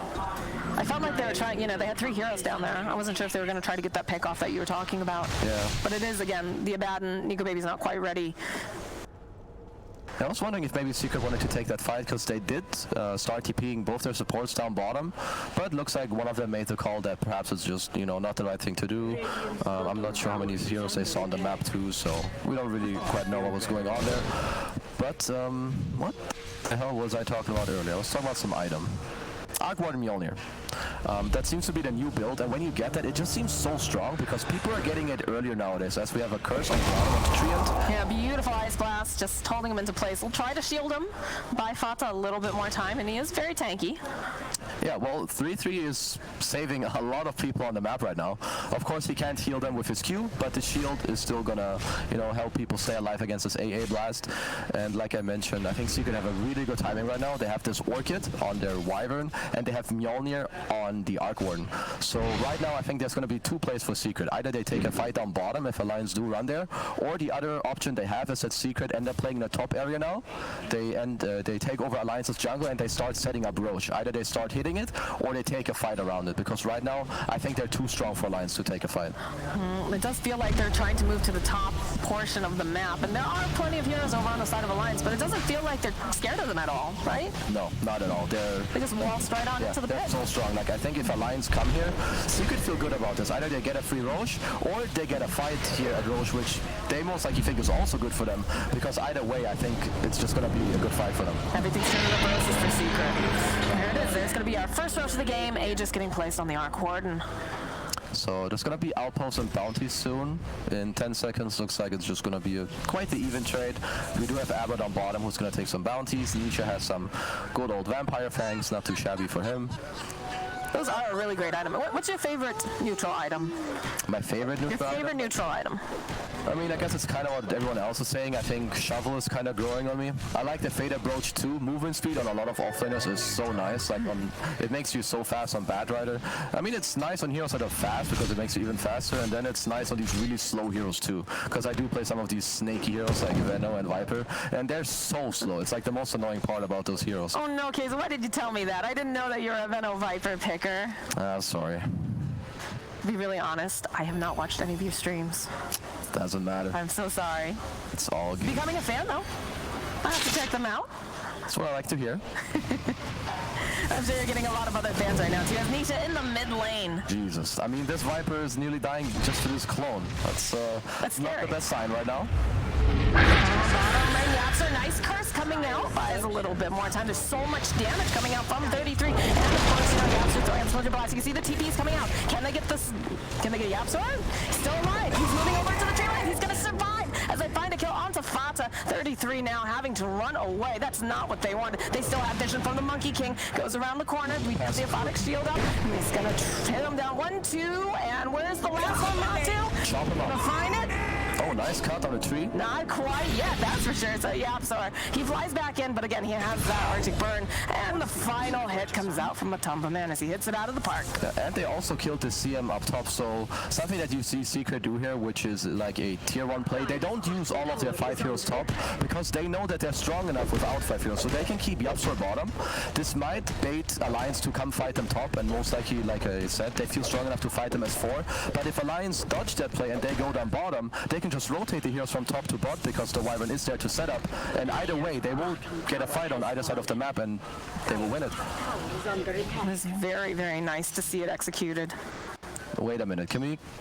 I felt like they were trying, you know, they had 3 heroes down there. I wasn't sure if they were going to try to get that pick off that you were talking about. Yeah. But it is, again, the Abaddon, Nico Baby's not quite ready. I was wondering if maybe Secret wanted to take that fight, because they did start TPing both their supports down bottom, but looks like one of them made the call that perhaps it's just, you know, not the right thing to do. I'm not sure how many heroes they saw on the map too, so we don't really quite know what was going on there. But what the hell was I talking about earlier? I was talking about some item. Arc Warden Mjolnir. That seems to be the new build, and when you get that, it just seems so strong because people are getting it earlier nowadays, as we have a curse on the bottom of the Treant. Yeah, beautiful Ice Blast, just holding him into place. We'll try to shield him, buy Fata a little bit more time, and he is very tanky. Yeah, well, 3-3 is saving a lot of people on the map right now. Of course, he can't heal them with his Q, but the shield is still gonna, you know, help people stay alive against this AA blast. And like I mentioned, I think Secret have a really good timing right now. They have this Orchid on their Wyvern, and they have Mjolnir on the Arc Warden. So right now, I think there's gonna be two plays for Secret. Either they take a fight down bottom if Alliance do run there, or the other option they have is that Secret end up playing in the top area now. They take over Alliance's jungle and they start setting up Roche. Either they start hitting it, or they take a fight around it, because right now I think they're too strong for Alliance to take a fight. It does feel like they're trying to move to the top portion of the map, and there are plenty of heroes over on the side of Alliance, but it doesn't feel like they're scared of them at all, right? No, not at all. They just waltz right on into the they're pit. so strong. Like, I think if Alliance come here, Secret feel good about this. Either they get a free Roche, or they get a fight here at Roche, which they most likely think is also good for them, because either way, I think it's just going to be a good fight for them. Everything's turning up roses for Secret. There it is. There's going to be our first Roche of the game. Aegis getting placed on the Arc Warden. So there's going to be outposts and bounties soon. In 10 seconds, looks like it's just going to be quite the even trade. We do have Abbott on bottom, who's going to take some bounties. Nisha has some good old Vampire Fangs, not too shabby for him. Those are a really great item. What's your favorite neutral item? My favorite neutral Your favorite neutral item? I mean, I guess it's kind of what everyone else is saying. I think Shovel is kind of growing on me. I like the Faded Brooch too. Movement speed on a lot of offlaners is so nice. Like, it makes you so fast on Bad Rider. I mean, it's nice on heroes that are fast because it makes you even faster, and then it's nice on these really slow heroes too. Because I do play some of these snaky heroes like Venno and Viper, and they're so slow. It's like the most annoying part about those heroes. Oh no, Kaysa, why did you tell me that? I didn't know that you're a Venno Viper picker. Sorry. To be really honest, I have not watched any of your streams. Doesn't matter. I'm so sorry. It's all good. Becoming a fan, though. I have to check them out. That's what I like to hear. I'm sure you're getting a lot of other fans right now, too. There's Nisha in the mid lane. Jesus. I mean, this Viper is nearly dying just to this clone. That's not the best sign right now. Bottom lane, Yapster, nice curse coming out. Buys a little bit more time. There's so much damage coming out from 33. And of course, Yapster throwing a Soldier Blast. You can see the TPs coming out. Can they get this? Can they get Yapster? Still alive. He's moving over to the tree line. He's going to survive as they find a kill onto Fata. 33 now having to run away. That's not what they wanted. They still have vision from the Monkey King. Goes around the corner. We have the Aphotic Shield up. And he's going to hit him down. 1, 2. And where's the last one, Matu? Chop him Gonna up. find it. Oh, nice cut on the tree. Not quite yet, that's for sure. So Yapsar, he flies back in, but again, he has that Arctic Burn. And the final hit comes out from Matumba Man as he hits it out of the park. Yeah, and they also killed the CM up top, so something that you see Secret do here, which is like a tier 1 play. They don't use all of their 5 heroes top, because they know that they're strong enough without 5 heroes, so they can keep Yapsor bottom. This might bait Alliance to come fight them top, and most likely, like I said, they feel strong enough to fight them as 4. But if Alliance dodge that play and they go down bottom, they can just rotate the heroes from top to bot, because the Wyvern is there to set up, and either way, they will get a fight on either side of the map, and they will win it. It's very, very nice to see it executed. Wait a minute,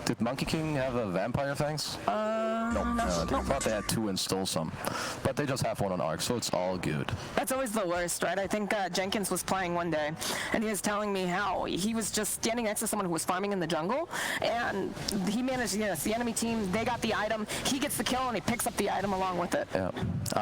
did Monkey King have a Vampire Fangs? No, I thought they had 2 and stole some. But they just have 1 on Arc, so it's all good. That's always the worst, right? I think Jenkins was playing one day, and he was telling me how he was just standing next to someone who was farming in the jungle, and he managed, yes, the enemy team, they got the item, he gets the kill, and he picks up the item along with it. Yeah.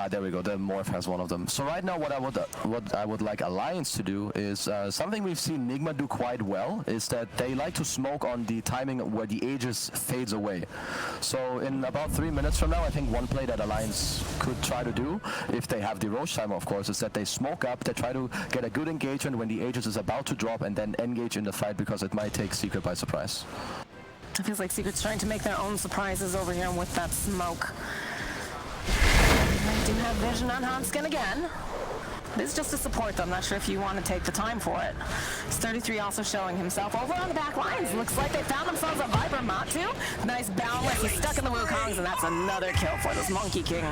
There we go, the Morph has one of them. So right now, what I would like Alliance to do is, something we've seen Nigma do quite well, is that they like to smoke on the timing where the Aegis fades away. So in about 3 minutes from now, I think one play that Alliance could try to do, if they have the Roche timer, of course, is that they smoke up, they try to get a good engagement when the Aegis is about to drop, and then engage in the fight, because it might take Secret by surprise. It feels like Secret's trying to make their own surprises over here with that smoke. They do have vision on Hanskin again. This is just to support them. Not sure if you want to take the time for it. It's 33 also showing himself over on the back lines. Looks like they found themselves a Viper Matu. Nice boundless. He's stuck in the Wukongs, and that's another kill for this Monkey King.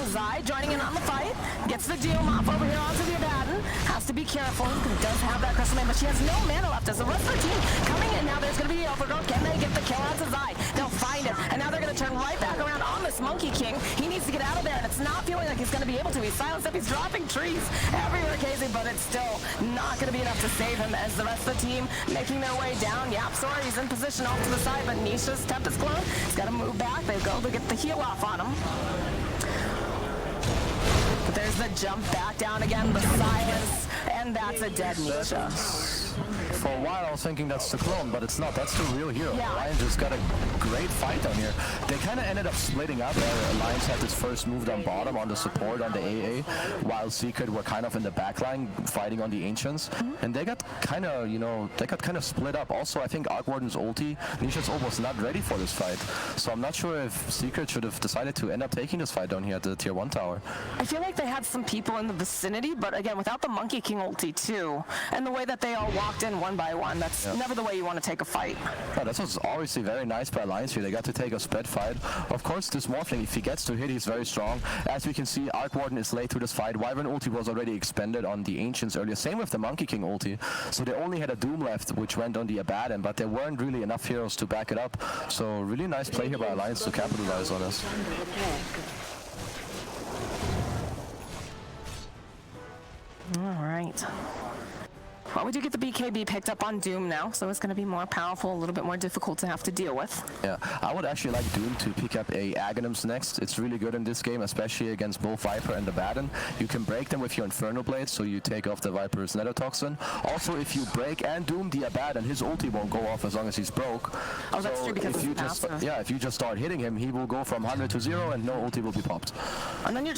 Zai joining in on the fight. Gets the Doom off over here onto the Abaddon. Has to be careful. He does have that Crystal Man, but she has no mana left as the rest of the team coming in now. There's going to be the overgrowth. Can they get the kill out to Zai? They'll find it. And now they're going to going to turn right back around on this Monkey King. He needs to get out of there, and it's not feeling like he's going to be able to. He's silenced up. He's dropping trees everywhere, Casey, but it's still not going to be enough to save him as the rest of the team making their way down. Yapsor, he's in position off to the side, but Nisha's Tempest Clone. He's got to move back. They go to get the heal off on him. But there's the jump back down again, the silence, and that's a dead Nisha. For a while I was thinking that's the clone, but it's not. That's the real hero. Yeah. Alliance just got a great fight down here. They kind of ended up splitting up. Alliance had this first move down bottom on the support on the AA, while Secret were kind of in the backline fighting on the Ancients. And they got kind of, you know, split up. Also, I think Arc Warden's ulti, Nisha's ult was not ready for this fight. So I'm not sure if Secret should have decided to end up taking this fight down here at the tier 1 tower. I feel like they had some people in the vicinity, but again, without the Monkey King ulti too, and the way that they all walked in one by one, that's never the way you want to take a fight. Yeah, this was obviously very nice by Alliance here. They got to take a spread fight. Of course, this Morphling, if he gets to hit, he's very strong. As we can see, Arc Warden is late to this fight. Wyvern ulti was already expended on the Ancients earlier. Same with the Monkey King ulti. So they only had a Doom left, which went on the Abaddon, but there weren't really enough heroes to back it up. So really nice play here by Alliance to capitalize on this. All right. Well, we do get the BKB picked up on Doom now, so it's going to be more powerful, a little bit more difficult to have to deal with. Yeah, I would actually like Doom to pick up a Aghanims next. It's really good in this game, especially against both Viper and the Abaddon. You can break them with your Inferno Blade, so you take off the Viper's Nettotoxin. Also, if you break and Doom the Abaddon, his ulti won't go off as long as he's broke. Oh, that's true, because it's passive. Yeah, if you just start hitting him, he will go from 100 to 0 and no ulti will be popped. And then you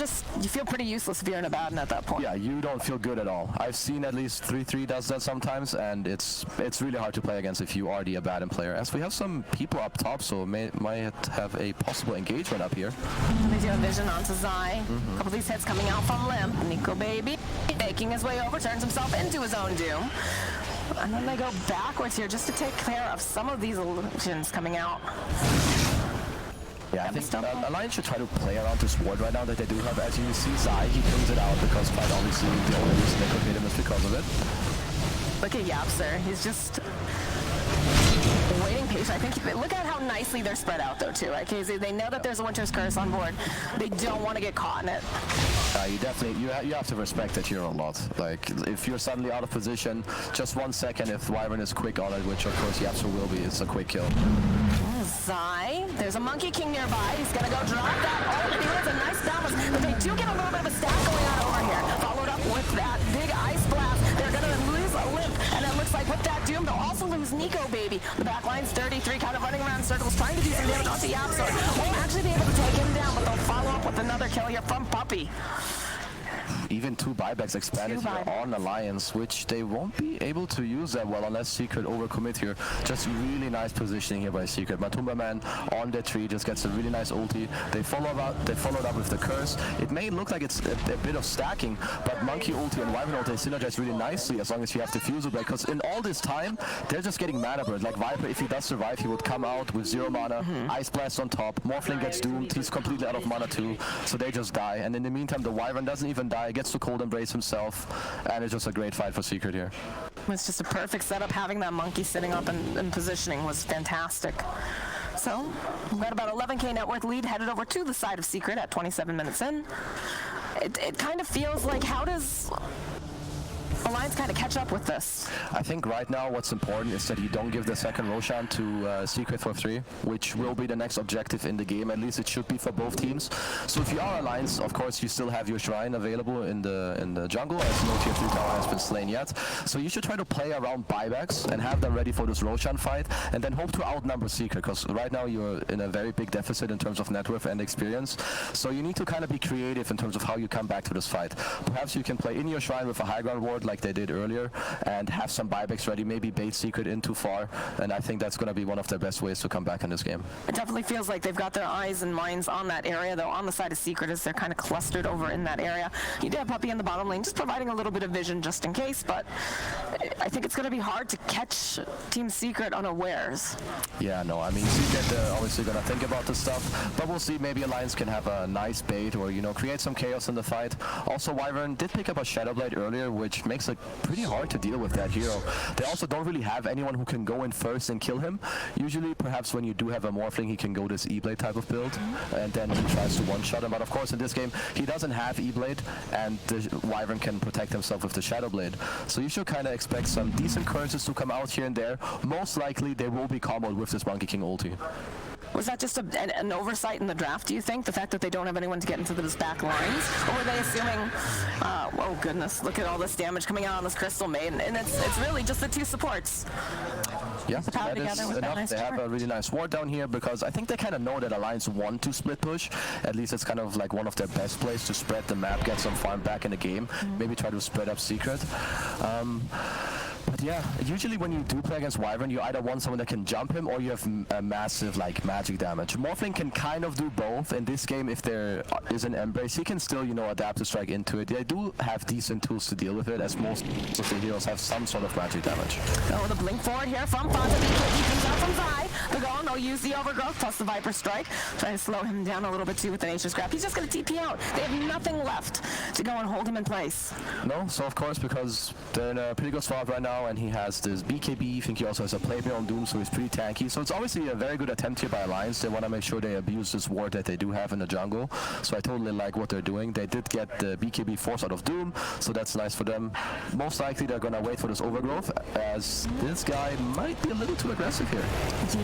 feel pretty useless if you're an Abaddon at that point. Yeah, you don't feel good at all. I've seen at least 3-3 does that sometimes, and it's really hard to play against if you are the Abaddon player. As we have some people up top, so might have a possible engagement up here. They do a vision onto Zai. A couple of these hits coming out from Limp. Nico Baby making his way over, turns himself into his own Doom. And then they go backwards here just to take care of some of these illusions coming out. Yeah, I think Alliance should try to play around this ward right now that they do have. As you see, Zai, he brings it out because quite obviously the only reason they could hit him is because of it. Look at Yapser. He's just waiting patient. I think look at how nicely they're spread out though too, right, KZ? They know that there's a Winter's Curse on board. They don't want to get caught in it. You definitely you have to respect that hero a lot. Like if you're suddenly out of position, just 1 second if Wyvern is quick on it, which of course Yapser will be, it's a quick kill. Zai, there's a Monkey King nearby. He's gonna go drop that. Oh, and he has a nice balance, but they do get a little bit of a stack going on over here. Followed up with that big ice blast. They're gonna lose a Limp, and it looks like with that Doom, they'll also lose Nico Baby. The back line's 33, kind of running around in circles, trying to do some damage onto Yapsor. Won't actually be able to take him down, but they'll follow up with another kill here from Puppy. Even 2 buybacks expanded here on Alliance, which they won't be able to use that well unless Secret overcommit here. Just really nice positioning here by Secret. Matumba Man on the tree just gets a really nice ulti. They followed up with the curse. It may look like it's a bit of stacking, but Monkey ulti and Wyvern ulti synergize really nicely as long as you have the Fusel Blade, because in all this time, they're just getting mana burn. Like Viper, if he does survive, he would come out with 0 mana, Ice Blast on top, Morphling gets doomed, he's completely out of mana too, so they just die. And in the meantime, the Wyvern doesn't even die, gets to Cold Embrace himself, and it's just a great fight for Secret here. It's just a perfect setup. Having that monkey sitting up and positioning was fantastic. So we've got about 11k net worth lead headed over to the side of Secret at 27 minutes in. It kind of feels like, how does Alliance kind of catch up with this? I think right now what's important is that you don't give the second Roshan to Secret for 3, which will be the next objective in the game. At least it should be for both teams. So if you are Alliance, of course you still have your shrine available in the jungle, as no tier 3 tower has been slain yet. So you should try to play around buybacks and have them ready for this Roshan fight, and then hope to outnumber Secret, because right now you're in a very big deficit in terms of net worth and experience. So you need to kind of be creative in terms of how you come back to this fight. Perhaps you can play in your shrine with a high ground ward like they did earlier, and have some buybacks ready, maybe bait Secret in too far, and I think that's going to be one of their best ways to come back in this game. It definitely feels like they've got their eyes and minds on that area, though, on the side of Secret, as they're kind of clustered over in that area. You do have Puppy in the bottom lane, just providing a little bit of vision just in case, but I think it's going to be hard to catch Team Secret unawares. Yeah, no, I mean, Secret, they're obviously going to think about this stuff, but we'll see. Maybe Alliance can have a nice bait or, you know, create some chaos in the fight. Also, Wyvern did pick up a Shadow Blade earlier, which makes makes it pretty hard to deal with that hero. They also don't really have anyone who can go in first and kill him. Usually, perhaps when you do have a Morphling, he can go this E-Blade type of build, and then he tries to one-shot him. But of course, in this game, he doesn't have E-Blade, and the Wyvern can protect himself with the Shadow Blade. So you should kind of expect some decent curses to come out here and there. Most likely, they will be comboed with this Monkey King ulti. Was that just an oversight in the draft, do you think? The fact that they don't have anyone to get into those back lines? Or were they assuming, oh goodness, look at all this damage coming out on this Crystal Maiden, and it's really just the two supports. Yeah, that is enough. Nice they have a really nice ward down here because I think they kind of know that Alliance want to split push. At least it's kind of like one of their best plays to spread the map, get some farm back in the game, maybe try to spread up Secret. But yeah, usually when you do play against Wyvern, you either want someone that can jump him or you have a massive like magic damage. Morphling can kind of do both. In this game, if there is an Embrace, he can still, you know, adapt to strike into it. They do have decent tools to deal with it, as most of the heroes have some sort of magic damage. So the blink forward here from Fonta. He comes out from Zai. The Golem, they'll use the Overgrowth plus the Viper Strike. Trying to slow him down a little bit too with the Nature's Grab. He's just going to TP out. They have nothing left to go and hold him in place. No, so of course, because they're in a pretty good spot right now, and he has this BKB. I think he also has a Playbill on Doom, so he's pretty tanky. So it's obviously a very good attempt here by Alliance. They want to make sure they abuse this ward that they do have in the jungle. So I totally like what they're doing. They did get the BKB force out of Doom, so that's nice for them. Most likely they're going to wait for this Overgrowth, as this guy might be a little too aggressive here.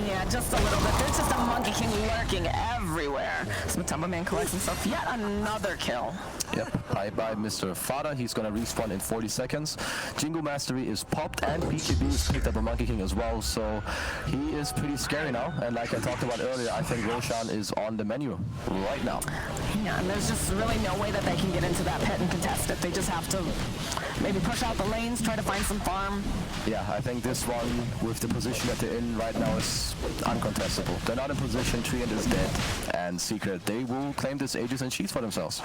Yeah, just a little bit. There's just a Monkey King lurking everywhere. So Matumba Man collects himself yet another kill. Yep, bye-bye Mr. Fada. He's going to respawn in 40 seconds. Jingle Mastery is popped, and BKB is picked up a Monkey King as well, so he is pretty scary now. And like I talked about earlier, I think Roshan is on the menu right now. Yeah, and there's just really no way that they can get into that pit and contest it. They just have to maybe push out the lanes, try to find some farm. Yeah, I think this one, with the position that they're in right now, is uncontestable. They're not in position, Treant is dead, and Secret, they will claim this Aegis and Sheath for themselves.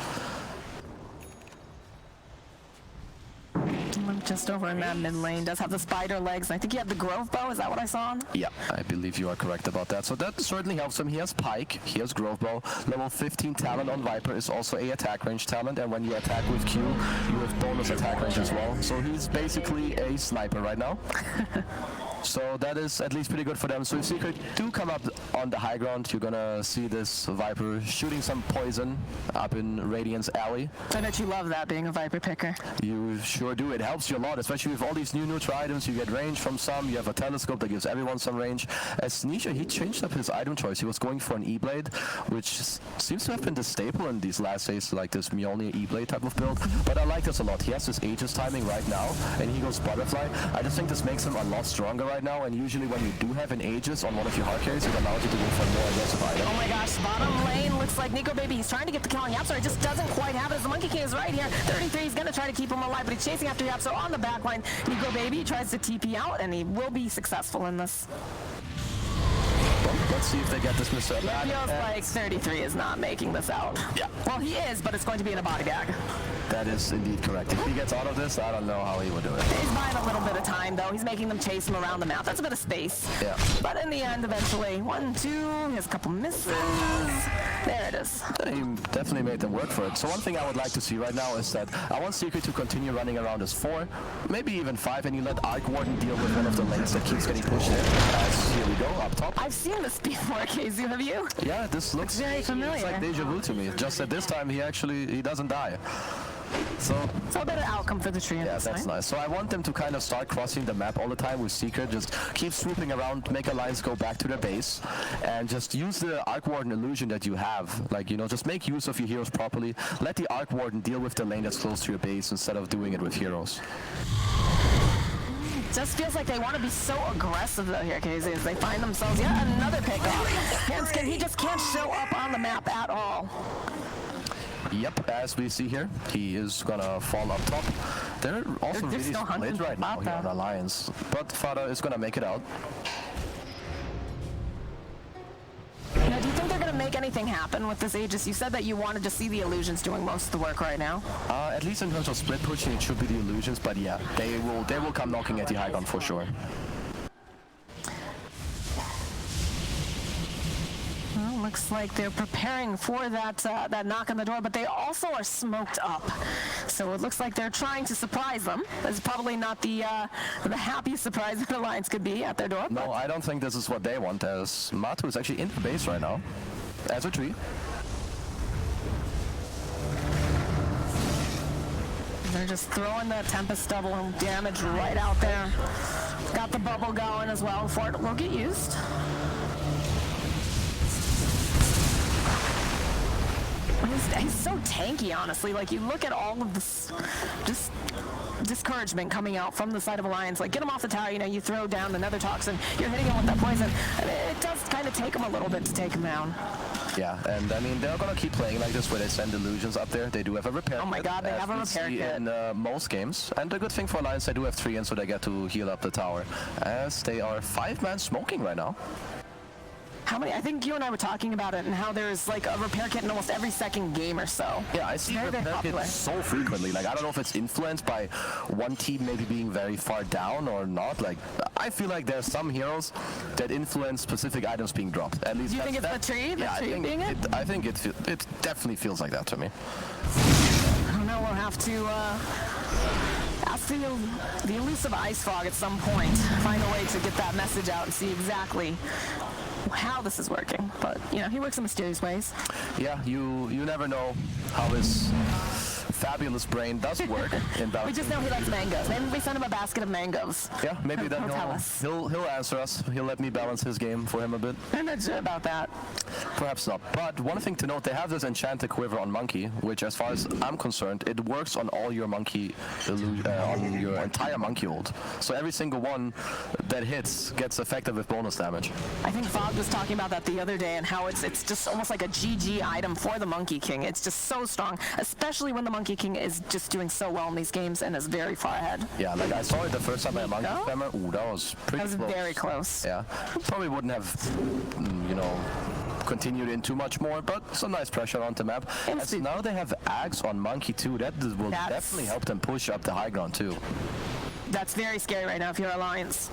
Just over in that mid lane, does have the spider legs. I think he had the Grove Bow, is that what I saw? Yeah, I believe you are correct about that. So that certainly helps him. He has Pike, he has Grove Bow. Level 15 talent on Viper is also a attack range talent, and when you attack with Q, you have bonus attack range as well. So he's basically a sniper right now. So that is at least pretty good for them. So if Secret do come up on the high ground, you're gonna see this Viper shooting some poison up in Radiant's alley. I bet you love that, being a Viper picker. You sure do. It helps you a lot, especially with all these new neutral items. You get range from some. You have a telescope that gives everyone some range. As Nisha, he changed up his item choice. He was going for an E-Blade, which seems to have been the staple in these last days, like this Mjolnir E-Blade type of build. But I like this a lot. He has this Aegis timing right now, and he goes Butterfly. I just think this makes him a lot stronger right now, and usually when you do have an Aegis on one of your hard carries, it allows you to go for a more aggressive item. Oh my gosh, bottom lane looks like Nico Baby. He's trying to get the kill on Yapsor. He just doesn't quite have it, as the Monkey King is right here. 33, he's going to try to keep him alive, but he's chasing after Yapsor on the back line. Nico Baby tries to TP out, and he will be successful in this. Well, let's see if they get this Mr. It feels like 33 is not making this out. Yeah. Well, he is, but it's going to be in a body bag. That is indeed correct. If he gets out of this, I don't know how he would do it. He's buying a little bit of time, though. He's making them chase him around the map. That's a bit of space. Yeah. But in the end, eventually, 1, 2, he has a couple misses. There it is. He definitely made them work for it. So one thing I would like to see right now is that I want Secret to continue running around as 4, maybe even 5, and you let Arc Warden deal with one of the lanes that keeps getting pushed in. As here we go, up top. I've seen this before, KZ, have you? Yeah, this looks very familiar. It's like deja vu to me. Just that this time he doesn't die. So a better outcome for the tree. Yeah, that's nice. So I want them to kind of start crossing the map all the time with Secret. Just keep swooping around, make alliance go back to their base, and just use the Arc Warden illusion that you have. Like, you know, just make use of your heroes properly. Let the Arc Warden deal with the lane that's close to your base instead of doing it with heroes. Just feels like they want to be so aggressive though here, KZ, as they find themselves yet another pickoff. He just can't show up on the map at all. Yep, as we see here, he is gonna fall up top. They're also really split right now here on Alliance, but Fada is gonna make it out. Now, do you think they're going to make anything happen with this Aegis? You said that you wanted to see the illusions doing most of the work right now. At least in terms of split pushing, it should be the illusions, but yeah, they will come knocking at the high ground for sure. Well, Looks like they're preparing for that that knock on the door, but they also are smoked up. So it looks like they're trying to surprise them. It's probably not the happiest surprise that Alliance could be at their door. No, I don't think this is what they want, as Matu is actually in the base right now, as a tree. They're just throwing the Tempest double damage right out there. Got the bubble going as well for it will get used. He's so tanky, honestly. Like, you look at all of this just discouragement coming out from the side of Alliance. Like, get him off the tower, you know, you throw down another toxin, you're hitting him with that poison. And it does kind of take him a little bit to take him down. Yeah, and I mean, they're going to keep playing like this where they send illusions up there. They do have a repair kit. Oh my god, they have a repair kit. In most games. And the good thing for Alliance, they do have 3 in, so they get to heal up the tower. As they are 5-man smoking right now. How many? I think you and I were talking about it and how there's like a repair kit in almost every second game or so. Yeah, I see repair kits so frequently. Like, I don't know if it's influenced by one team maybe being very far down or not. Like, I feel like there's some heroes that influence specific items being dropped. At least. Do you think it's the tree? Yeah, I think it definitely feels like that to me. I don't know. We'll have to ask the elusive Ice Frog at some point. Find a way to get that message out and see exactly how this is working, but you know, he works in mysterious ways. Yeah, you never know how his fabulous brain does work in Belgium. We just know he likes mangoes. Maybe we send him a basket of mangoes. Yeah, maybe then he'll answer us. He'll let me balance his game for him a bit. I'm not sure about that. Perhaps not. But one thing to note, they have this enchanted quiver on Monkey, which, as far as I'm concerned, it works on all your Monkey on your entire Monkey ult. So every single one that hits gets affected with bonus damage. I think Fog was talking about that the other day and how it's just almost like a GG item for the Monkey King. It's just so strong, especially when the Monkey King is just doing so well in these games and is very far ahead. Yeah, like I saw it the first time I Monkey Spammer. Ooh, that was pretty close. That was very close. Yeah, probably wouldn't have, you know, continued in too much more, but some nice pressure on the map. As now they have Axe on Monkey too. That will definitely help them push up the high ground too. That's very scary right now if you're Alliance.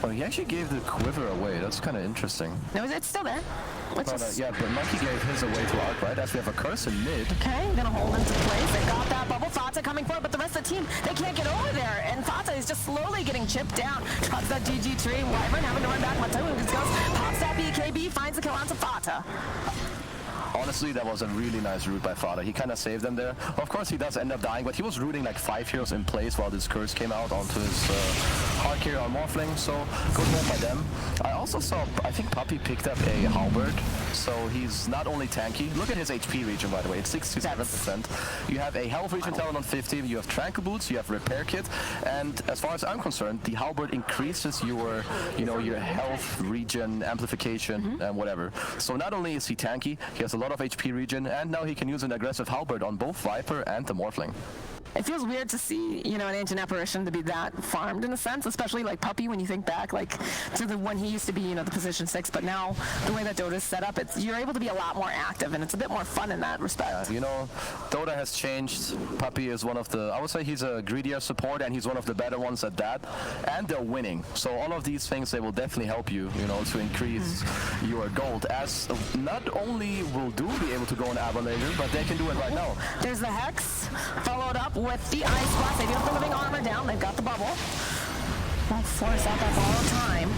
Oh, he actually gave the quiver away. That's kind of interesting. No, it's still there. Yeah, but Monkey gave his away to Arc, right? As we have a curse in mid. Okay, gonna hold into place. They got that bubble. Fata coming forward, but the rest of the team, they can't get over there. And Fata is just slowly getting chipped down. Drops that GG tree. Wyvern having to run back. Matu just goes, pops that BKB, finds the kill onto Fata. Honestly, that was a really nice route by Fata. He kind of saved them there. Of course, he does end up dying, but he was rooting like 5 heroes in place while this curse came out onto his hard carry on Morphling, so good move by them. I also saw, I think Puppy picked up a Halberd, so he's not only tanky. Look at his HP region, by the way. It's 67%. You have a Health region talent on 50, you have Tranquil Boots, you have Repair Kit, and as far as I'm concerned, the Halberd increases your, you know, your health region, amplification, and whatever. So not only is he tanky, he has a lot of HP region, and now he can use an aggressive Halberd on both Viper and the Morphling. It feels weird to see, you know, an Ancient Apparition to be that farmed in a sense, especially like Puppy when you think back, like to the when he used to be, you know, the position 6, but now the way that Dota's set up, you're able to be a lot more active, and it's a bit more fun in that respect. You know, Dota has changed. Puppy is one of the, I would say he's a greedier support, and he's one of the better ones at that, and they're winning. So all of these things, they will definitely help you, you know, to increase your gold, as not only will Doom be able to go on Abba later, but they can do it right now. There's the Hex, followed up with the Ice Blast. They do have the living armor down. They've got the bubble. Won't force out that borrowed time.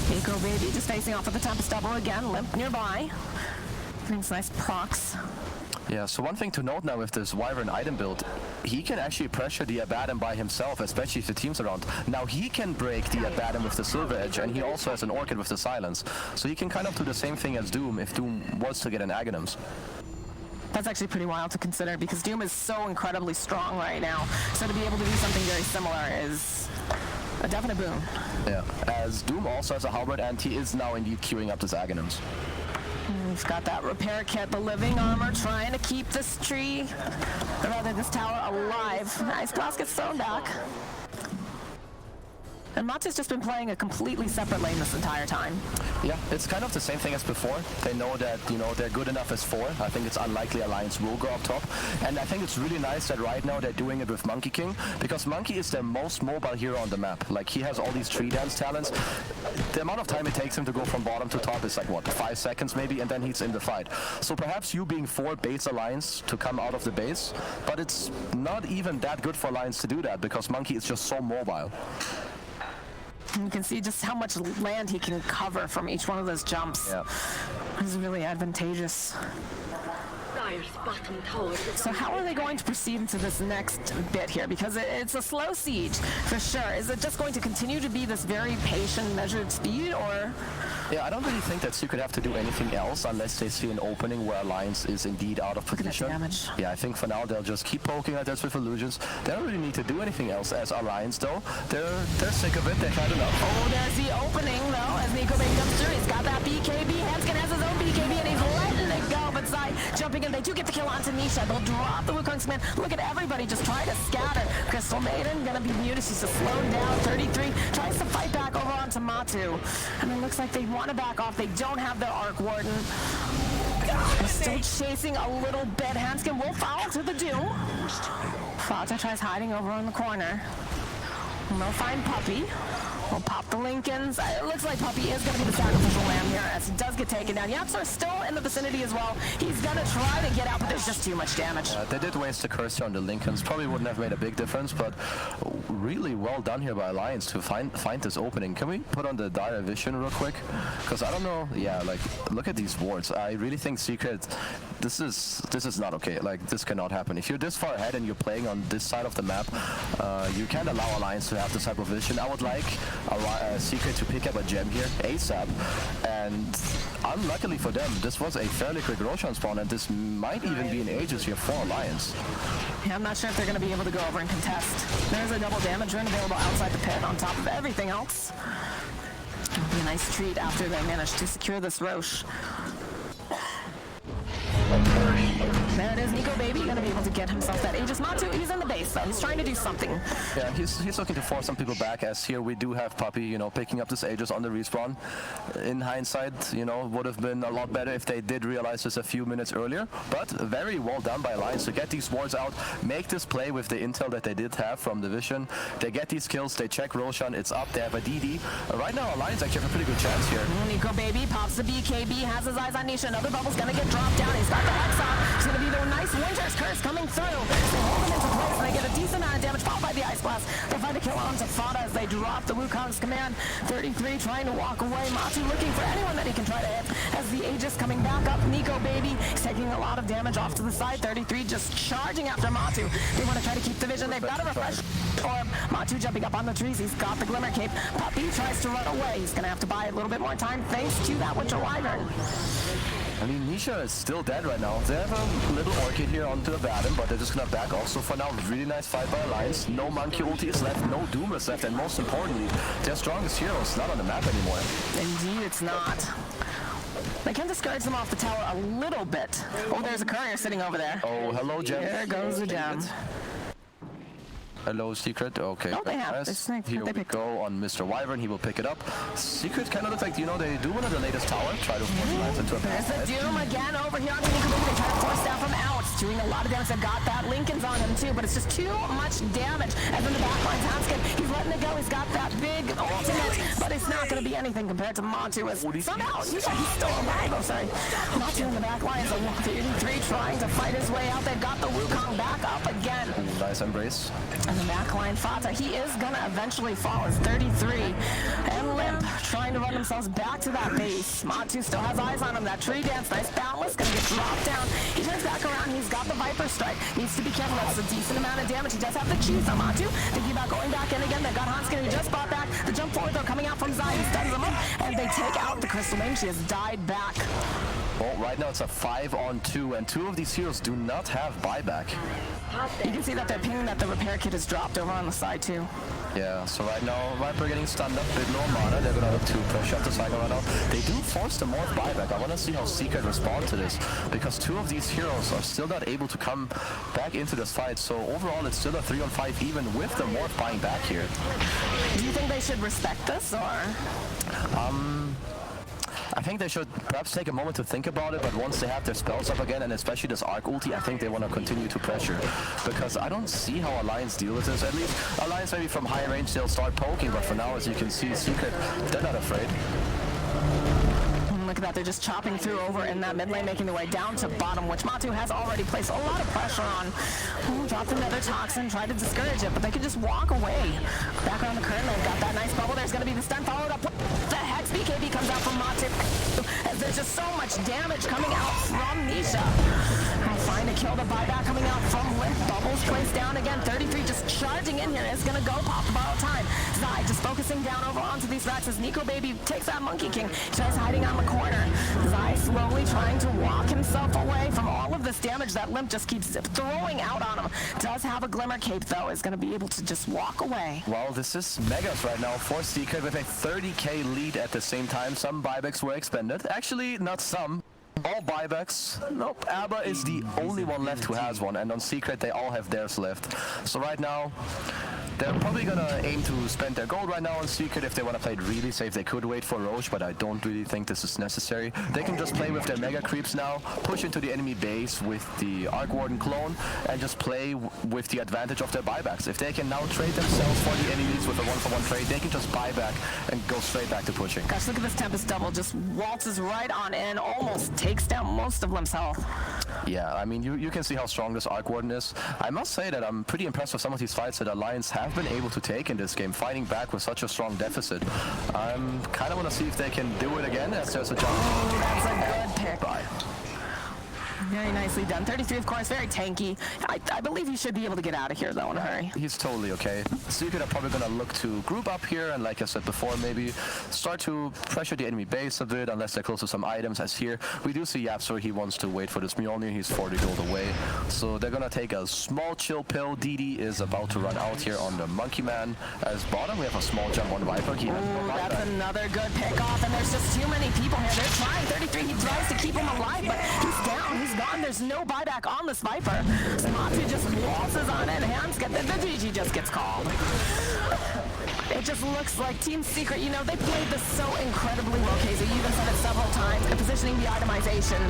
Micro Baby just facing off with the Tempest double again. Limp nearby. Brings nice procs. Yeah, so one thing to note now with this Wyvern item build, he can actually pressure the Abaddon by himself, especially if the team's around. Now he can break the Abaddon with the Silver Edge, and he also has an Orchid with the Silence. So he can kind of do the same thing as Doom if Doom was to get an Aghanims. That's actually pretty wild to consider because Doom is so incredibly strong right now. So to be able to do something very similar is a definite boon. Yeah, as Doom also has a Halberd, and he is now indeed queuing up this Aghanims. He's got that repair kit, the living armor, trying to keep this tree, or rather this tower, alive. Ice Blast gets thrown back. And Matu's just been playing a completely separate lane this entire time. Yeah, it's kind of the same thing as before. They know that, you know, they're good enough as 4. I think it's unlikely Alliance will go up top. And I think it's really nice that right now they're doing it with Monkey King, because Monkey is their most mobile hero on the map. Like, he has all these tree dance talents. The amount of time it takes him to go from bottom to top is like, what, 5 seconds maybe, and then he's in the fight. So perhaps you being 4 baits Alliance to come out of the base, but it's not even that good for Alliance to do that, because Monkey is just so mobile. You can see just how much land he can cover from each one of those jumps. Yeah. It's really advantageous. So how are they going to proceed into this next bit here? Because it's a slow siege, for sure. Is it just going to continue to be this very patient, measured speed, or...? Yeah, I don't really think that Secret have to do anything else unless they see an opening where Alliance is indeed out of position. Damage. Yeah, I think for now they'll just keep poking at us with illusions. They don't really need to do anything else as Alliance, though. They're sick of it. They've had enough. Oh, there's the opening, though, as Nico Baby comes through. He's got that BKB. Hanskin has his own BKB, and he's letting it go. But Zai jumping in. They do get the kill onto Nisha. They'll drop the Wukong's command. Look at everybody just trying to scatter. Crystal Maiden gonna be muted. She's just slowed down. 33 tries to fight back over onto Matu. And it looks like they want to back off. They don't have their Arc Warden. They're still chasing a little bit. Hanskin will fall to the Doom. Fata tries hiding over on the corner. And they'll find Puppy. We'll pop the Lincolns. It looks like Puppy is going to be the sacrificial lamb here as he does get taken down. Yapsar's still in the vicinity as well. He's going to try to get out, but there's just too much damage. They did waste the curse on the Lincolns. Probably wouldn't have made a big difference, but really well done here by Alliance to find this opening. Can we put on the dire vision real quick? Because I don't know. Yeah, like, look at these wards. I really think Secret, this is not okay. Like, this cannot happen. If you're this far ahead and you're playing on this side of the map, you can't allow Alliance to have this type of vision. I would like Secret to pick up a gem here ASAP, and unluckily for them, this was a fairly quick Roshan spawn, and this might even be an Aegis here for Alliance. Yeah, I'm not sure if they're going to be able to go over and contest. There's a double damage rune available outside the pit on top of everything else. It'll be a nice treat after they manage to secure this Roche. There it is, Nico Baby gonna be able to get himself that Aegis. Matu, he's in the base though. He's trying to do something. Yeah, he's looking to force some people back, as here we do have Puppy, you know, picking up this Aegis on the respawn. In hindsight, you know, would have been a lot better if they did realize this a few minutes earlier, but very well done by Alliance to get these wards out, make this play with the intel that they did have from the vision. They get these kills, they check Roshan, it's up, they have a DD. Right now, Alliance actually have a pretty good chance here. Nico Baby pops the BKB, has his eyes on Nisha. Another bubble's gonna get dropped down. He's got the Hex on. It's gonna be the nice Winter's Curse coming through. They hold him into place, and they get a decent amount of damage, followed by the Ice Blast. They find a kill onto Fada as they drop the Wukong's command. 33 trying to walk away. Matu looking for anyone that he can try to hit as the Aegis coming back up. Nico Baby is taking a lot of damage off to the side. 33 just charging after Matu. They want to try to keep the vision. They've got a refresh orb. Matu jumping up on the trees. He's got the Glimmer Cape. Puppy tries to run away. He's going to have to buy a little bit more time thanks to that Winter Wyvern. I mean, Nisha is still dead right now. They have a little Orchid here onto the Batten, but they're just gonna back off. So for now, really nice fight by Alliance. No Monkey ulti is left, no Doom is left, and most importantly, their strongest hero is not on the map anymore. Indeed, it's not. They can discourage them off the tower a little bit. Oh, there's a courier sitting over there. Oh, hello, Gem. There goes the gem. Hello, Secret. Okay. Oh, they have. Nice. They Here we go on Mr. Wyvern. He will pick it up. Secret kind of looks like, you know, they do one of the latest tower. Try to force Alliance into a There's the Doom again over here on the Nico Baby. They try to force down from out. It's doing a lot of damage. They've got that Lincoln's on him too, but it's just too much damage. And then the backline's Hanskin. He's letting it go. He's got that big ultimate, but it's not going to be anything compared to Matu. As somehow he's still alive. Oh, sorry. Matu in the backline. So 33 trying to fight his way out. They've got the Wukong back up again. Ooh, nice embrace. And the backline Fata, he is gonna eventually fall as 33. And Limp trying to run themselves back to that base. Matu still has eyes on him. That tree dance, nice boundless, gonna get dropped down. He turns back around, he's got the Viper Strike. Needs to be careful, that's a decent amount of damage. He does have the cheese on Matu. Thinking about going back in again. They've got Hanskin, who just bought back. The jump forward though coming out from Zai, he stuns them up, and they take out the Crystal Maiden. She has died back. Well, right now it's a 5-on-2, and 2 of these heroes do not have buyback. You can see that they're pinging that the repair kit is dropped over on the side too. Yeah, so right now, Viper getting stunned up, bit low mana. They're gonna look to push up the cycle right now. They do force the morph buyback. I wanna see how Secret respond to this, because 2 of these heroes are still not able to come back into this fight. So overall, it's still a 3-on-5 even with the morph buying back here. Do you think they should respect this, or? I think they should perhaps take a moment to think about it, but once they have their spells up again, and especially this Arc ulti, I think they want to continue to pressure. Because I don't see how Alliance deal with this. At least Alliance maybe from high range they'll start poking, but for now, as you can see, Secret, they're not afraid. Look at that, they're just chopping through over in that mid lane, making their way down to bottom, which Matu has already placed a lot of pressure on. Dropped another Toxin, tried to discourage it, but they could just walk away. Back around the current lane, got that nice bubble. There's going to be the stun followed up with the Hex. BKB comes out from Matu, as there's just so much damage coming out from Nisha. I'll find a kill, the buyback coming out from Limp. Bubbles placed down again, 33 just charging in here. It's going to go pop the borrow time. Zai just focusing down over onto these racks as Nico Baby takes that Monkey King. Tries hiding on the corner. Zai slowly trying to walk himself away from all of this damage that Limp just keeps throwing out on him. Does have a Glimmer Cape though, is going to be able to just walk away. Well, this is Megas right now for Secret with a 30k lead at the same time. Some buybacks were expended. Actually, not some. All buybacks. Nope, Abba is the only one left who has one, and on Secret they all have theirs left. So right now, they're probably gonna aim to spend their gold right now on Secret. If they want to play it really safe, they could wait for Roche, but I don't really think this is necessary. They can just play with their Mega Creeps now, push into the enemy base with the Arc Warden clone, and just play with the advantage of their buybacks. If they can now trade themselves for the enemies with a 1-for-1 trade, they can just buy back and go straight back to pushing. Gosh, look at this Tempest double, just waltzes right on in, almost takes down most of Limp's health. Yeah, I mean, you can see how strong this Arc Warden is. I must say that I'm pretty impressed with some of these fights that Alliance have been able to take in this game, fighting back with such a strong deficit. I'm kind of want to see if they can do it again, as there's a jump. Oh, that's a good pick. Bye. Very nicely done. 33, of course, very tanky. I believe he should be able to get out of here, though, in a hurry. He's totally okay. Secret are probably going to look to group up here, and like I said before, maybe start to pressure the enemy base a bit, unless they're close to some items, as here. We do see Yapsor, he wants to wait for this Mjolnir. He's 40 gold away. So they're going to take a small chill pill. DD is about to run out here on the Monkey Man. As bottom, we have a small jump on Viper. He has no buyback. That's another good pick off, and there's just too many people here. They're trying. 33, he tries to keep him alive, but he's down. He's gone. There's no buyback on this Viper. So Matu just waltzes on in. Hands get the GG just gets called. It just looks like Team Secret, you know, they played this so incredibly well, Casey. You even said it several times. And positioning the itemization.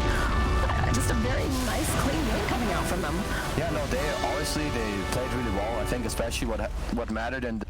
Just a very nice, clean game coming out from them. Yeah, no, they honestly, they played really well. I think especially what mattered in